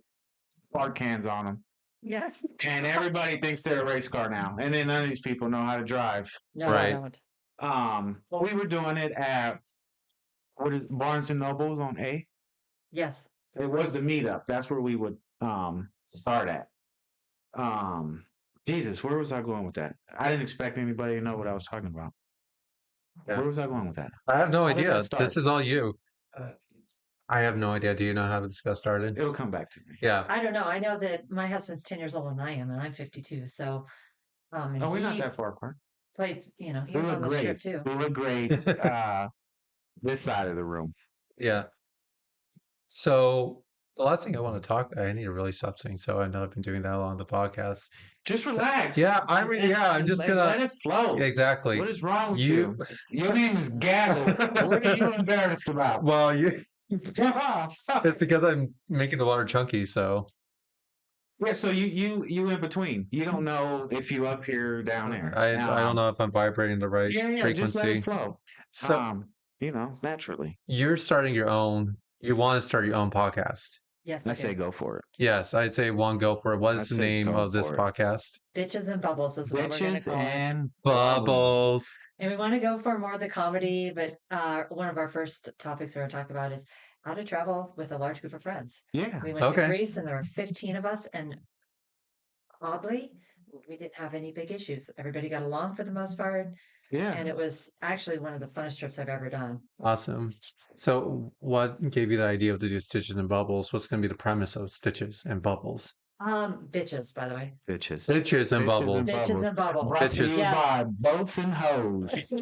fart cans on them. Yeah. And everybody thinks they're a race car now. And then none of these people know how to drive. No, Right. I don't. Well, we were doing it at what is Barnes and Nobles on A. Yes. It was the meetup. That's where we would start at. Jesus, where was I going with that? I didn't expect anybody to know what I was talking about. Yeah. Where was I going with that? I have no How did that idea. start? This is all you. I have no idea. Do you know how this got started? It'll come back to me. Yeah. I don't know. I know that my husband's 10 years older than I am, and I'm 52. So, and Oh, we're not he that far apart. played, you know, he We was look on the great. strip too. We look great. This side of the room. Yeah. So the last thing I need to really stop saying so. I know I've been doing that along the podcast. Just relax. Yeah, I'm just gonna let it flow. exactly. What is wrong with you? Your name is Gaggle. What are you embarrassed about? Well, it's because I'm making the water chunky, so Yeah, so you in between. You don't know if you up here or down there. I don't know if I'm vibrating the right Yeah, just let frequency. it flow. So Naturally. you're starting your own. You want to start your own podcast? Yes, I I say do. go for it. Yes, I'd say one. Go for it. What I is the say name go of this for it. podcast? Bitches and Bubbles is what we're going to Bitches call it. and Bubbles. And we want to go for more of the comedy, but one of our first topics we're going to talk about is how to travel with a large group of friends. Yeah. We went to Okay. Greece and there were 15 of us, and oddly, we didn't have any big issues. Everybody got along for the most part, Yeah. and it was actually one of the funnest trips I've ever done. Awesome. So, what gave you the idea to do Stitches and Bubbles? What's going to be the premise of Stitches and Bubbles? Bitches, by the way. Bitches. Stitches and Bubbles. Bitches and Bubbles. Brought to Bitches. you Yeah. by Boats and Hoes.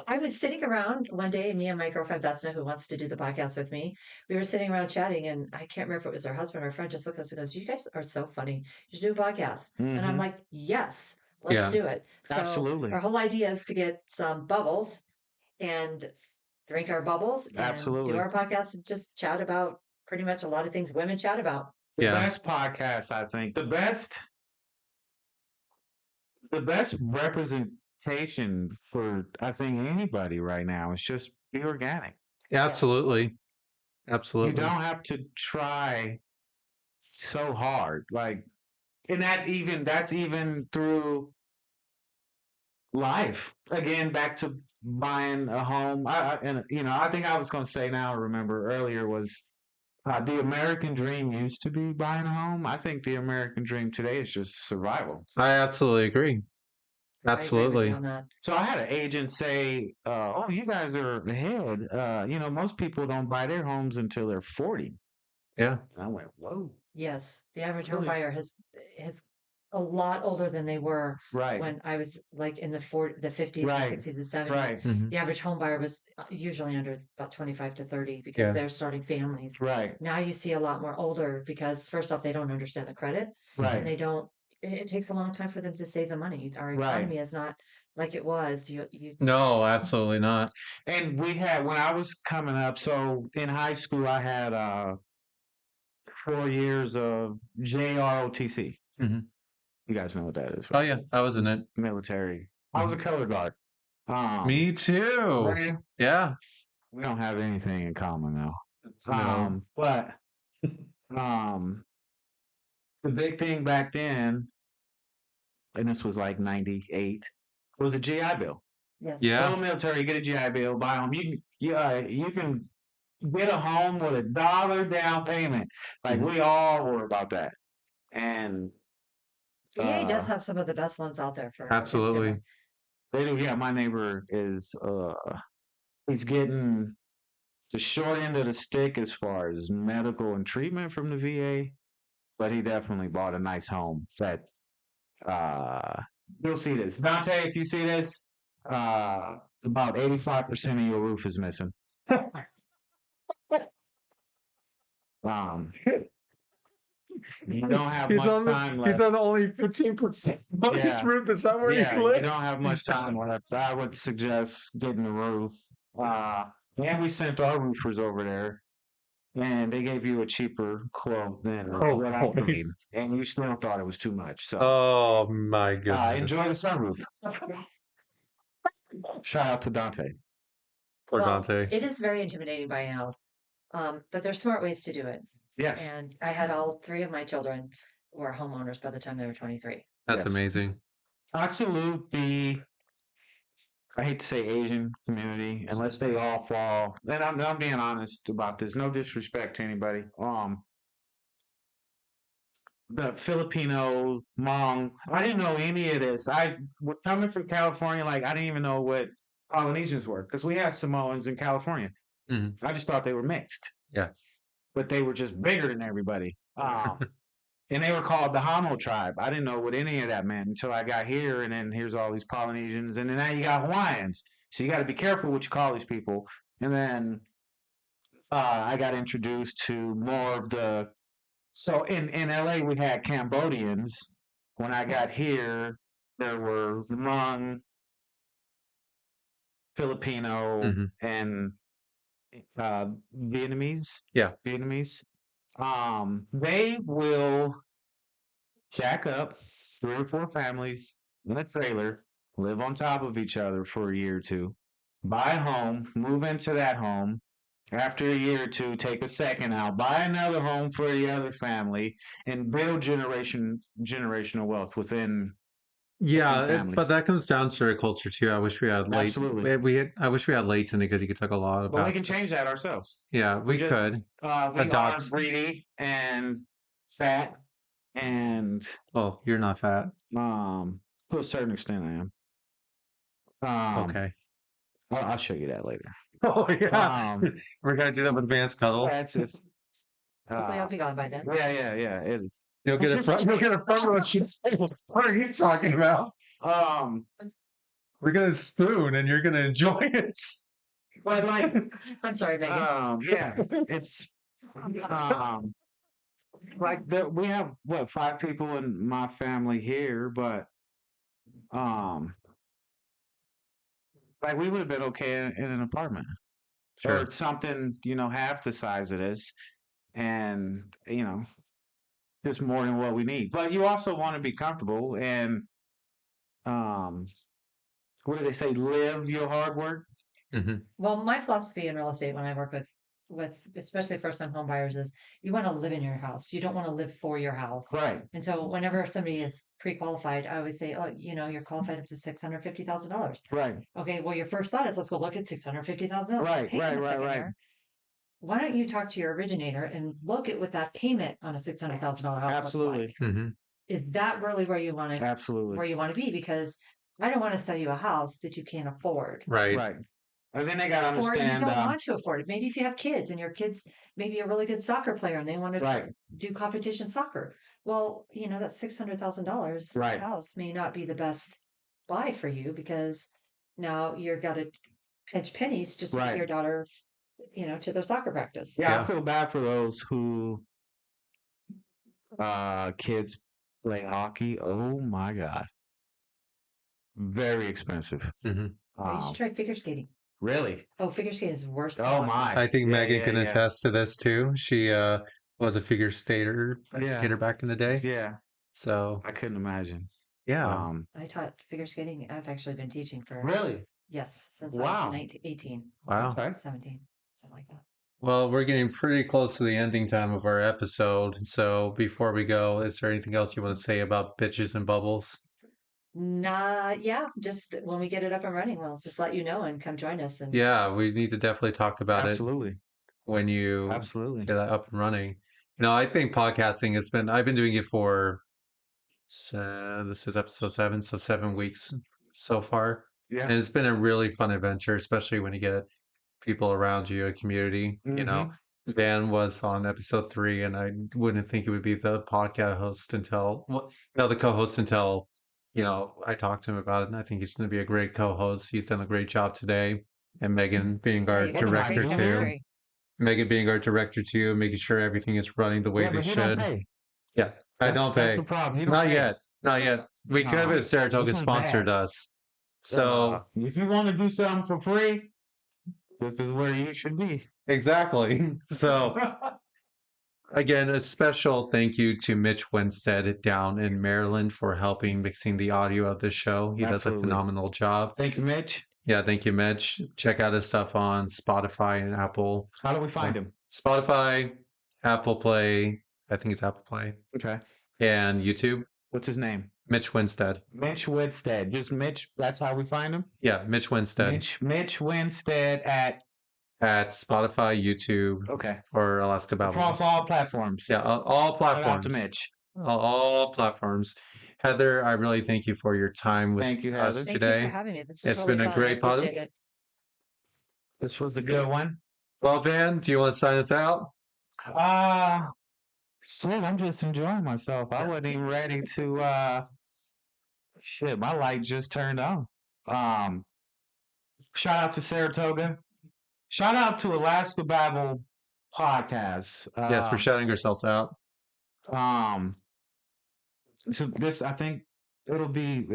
I was sitting around one day, me and my girlfriend Vesna, who wants to do the podcast with me, we were sitting around chatting, and I can't remember if it was her husband or her friend just looked at us and goes, "You guys are so funny. You should do a podcast." And I'm Mhm. like, "Yes, let's Yeah. do it." So Absolutely. our whole idea is to get some bubbles and drink our bubbles and Absolutely. do our podcast and just chat about pretty much a lot of things women chat about. The Yeah. best podcast, I think. The best representation for I think anybody right now is just be organic. Yeah, absolutely. You Absolutely. don't have to try so hard. Like and that's even through life. Again, back to buying a home. I think I was going to say now. I remember earlier was the American dream used to be buying a home. I think the American dream today is just survival. I absolutely agree. I agree with Absolutely. you on that. So I had an agent say, "Oh, you guys are ahead. Most people don't buy their homes until they're 40." Yeah. And I went, "Whoa, Yes, the average home Really? buyer has a lot older than they were right, when I was like in the 50s, Right, and 60s, and 70s. right, Mhm. The average home buyer was usually under about 25 to 30 because Yeah. they're starting families. right, Now you see a lot more older because first off, they don't understand the credit and right, they don't it takes a long time for them to save the money. Our Right. economy is not like it was. You No, absolutely not. And we had, when I was coming up, so in high school, I had 4 years of JROTC. Mhm. You guys know what that is, Oh right? yeah, I was in it. Military. I was a color guard. Me too. Were you? Yeah. We don't have anything in common though. No. But the big thing back then, and this was like 98, was a GI Bill. yes. Go Yeah. to the military, get a GI Bill, buy a home. You can get a home with $1 down payment. Like we all were about that. And VA does have some of the best loans out there for Absolutely. consumer. they do. Yeah, my neighbor is he's getting the short end of the stick as far as medical and treatment from the VA, but he definitely bought a nice home that you'll see this. Dante, if you see this, about 85% of your roof is missing. You don't have He's much on time he's left. on only 15% of his Yeah. roof. That's not where Yeah, he you lives. don't have much time left. I would suggest getting the roof. And we sent our roofers over there, and they gave you a cheaper quote than what I boy. paid, and you still thought it was too much. So Oh my enjoy the goodness. sunroof. Shout out to Dante. Poor Well, Dante. it is very intimidating buying a house, but there's smart ways to do it. Yes. And I had all 3 of my children were homeowners by the time they were 23. That's Yes. amazing. I salute the, I hate to say Asian community, unless they all fall. And I'm being honest about this. No disrespect to anybody. The Filipino, Hmong, I didn't know any of this. Coming from California, like I didn't even know what Polynesians were because we have Samoans in California. Mhm. I just thought they were mixed. Yeah. But they were just bigger than everybody. And they were called the Hamo tribe. I didn't know what any of that meant until I got here. And then here's all these Polynesians. And then now you got Hawaiians. So you got to be careful what you call these people. And then I got introduced to more of the. So in LA, we had Cambodians. When I got here, there were Hmong, Filipino, Mhm. and Vietnamese. Yeah. Vietnamese. They will jack up 3 or 4 families in a trailer, live on top of each other for a year or two, buy a home, move into that home. After a year or two, take a second out, buy another home for the other family, and build generational wealth within. Yeah, families. but that comes down to our culture too. I wish we had late. Absolutely. I wish we had late in it because you could talk a lot But we about. can change that ourselves. Yeah, we just- could. We are Adopt. greedy and fat, and Well, you're not fat. to a certain extent, I am. Okay. I'll show you that later. Oh yeah. Um, We're gonna do that with advanced cuddles. it's Hopefully, I'll be gone by then. yeah. You'll get a front. You'll get a front row seat. What are you talking about? We're gonna spoon, and you're gonna enjoy it. But like, I'm sorry, Megan. yeah, it's like we have what 5 people in my family here, but like we would have been okay in an apartment Sure. or something, half the size of this, and just more than what we need. But you also want to be comfortable and what do they say? Live your hard work. Mhm. Well, my philosophy in real estate when I work with especially first-time home buyers is you want to live in your house. You don't want to live for your house. Right. And so whenever somebody is pre-qualified, I always say, oh, you're qualified up to $650,000. Right. Okay, well, your first thought is let's go look at $650,000. Right, Hang on a right, second right. there. Why don't you talk to your originator and look at what that payment on a $600,000 house Absolutely. looks like? Mhm. Is that really where you want to Absolutely. be? Because I don't want to sell you a house that you can't afford. Right. Right. And then they got to Or you understand. don't want to afford it. Maybe if you have kids and your kids maybe a really good soccer player and they want to Right. do competition soccer. Well, that $600,000 Right. house may not be the best buy for you because now you're got to pinch pennies just to get Right. your daughter, to their soccer practice. Yeah, I Yeah. feel bad for those who kids play hockey. Oh my God. Very expensive. Mhm. You should try figure skating. Really? Oh, figure skating is worse than Oh hockey. my. I think Yeah, Megan yeah, can yeah. attest to this too. She was a figure Yeah. skater back in the day. Yeah. So I couldn't imagine. yeah. I taught figure skating. I've actually been teaching for, Really? yes, since I was Wow. 19, 18, Wow. Okay. 17, something like that. Well, we're getting pretty close to the ending time of our episode. So before we go, is there anything else you want to say about bitches and bubbles? Nah, yeah, just when we get it up and running, we'll just let you know and come join us. And Yeah, we need to definitely talk about it Absolutely. when you Absolutely. get that up and running. I think podcasting I've been doing it for, this is episode 7, so 7 weeks so far. Yeah. And it's been a really fun adventure, especially when you get people around you, a community. Mhm. Van was on episode 3, and I wouldn't think it would be the podcast host until, well, no, the co-host until, I talked to him about it, and I think he's going to be a great co-host. He's done a great job today, and Megan being our yeah, you guys have a director great too. chemistry. Megan being our director too, making sure everything is running the way Yeah, they but he don't should. pay. Yeah, I don't That's pay. the problem. He don't Not pay. yet. Not yet. We could have Aw, if Saratoga this is sponsored bad. us. So if you want to do something for free, this is where you should be. exactly. So again, a special thank you to Mitch Winstead down in Maryland for helping mixing the audio of this show. He does a Absolutely. phenomenal job. Thank you, Mitch. Yeah, thank you, Mitch. Check out his stuff on Spotify and Apple. How do we find him? Spotify, Apple Play, I think it's Apple Play, Okay. and YouTube. What's his name? Mitch Winstead. Mitch Winstead. Just Mitch. That's how we find him. Yeah, Mitch Winstead Mitch Winstead at Spotify, YouTube, okay or Alaska Babble. across all platforms. Yeah, all Shout out platforms. to Mitch. All platforms. Heather, I really thank you for your time with Thank you, us Heather. Thank you today. for having me. This is It's really been a fun. I great pod. appreciate it. This was a good one. Well, Van, do you want to sign us out? Shit, I'm just enjoying myself. I wasn't even ready to shit, my light just turned on. Shout out to Saratoga. Shout out to Alaska Babble podcast. Yes, we're shouting ourselves out. So this, I think it'll be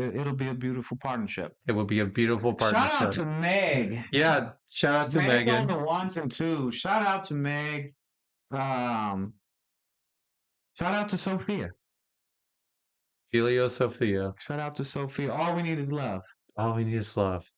a beautiful partnership. It will be a beautiful partnership. Shout out to Meg. Yeah, shout out to Meg on Megan. the ones and twos. Shout out to Meg. Shout out to Sophia. Filio Sophia. Shout out to Sophia. All we need is love. All we need is love.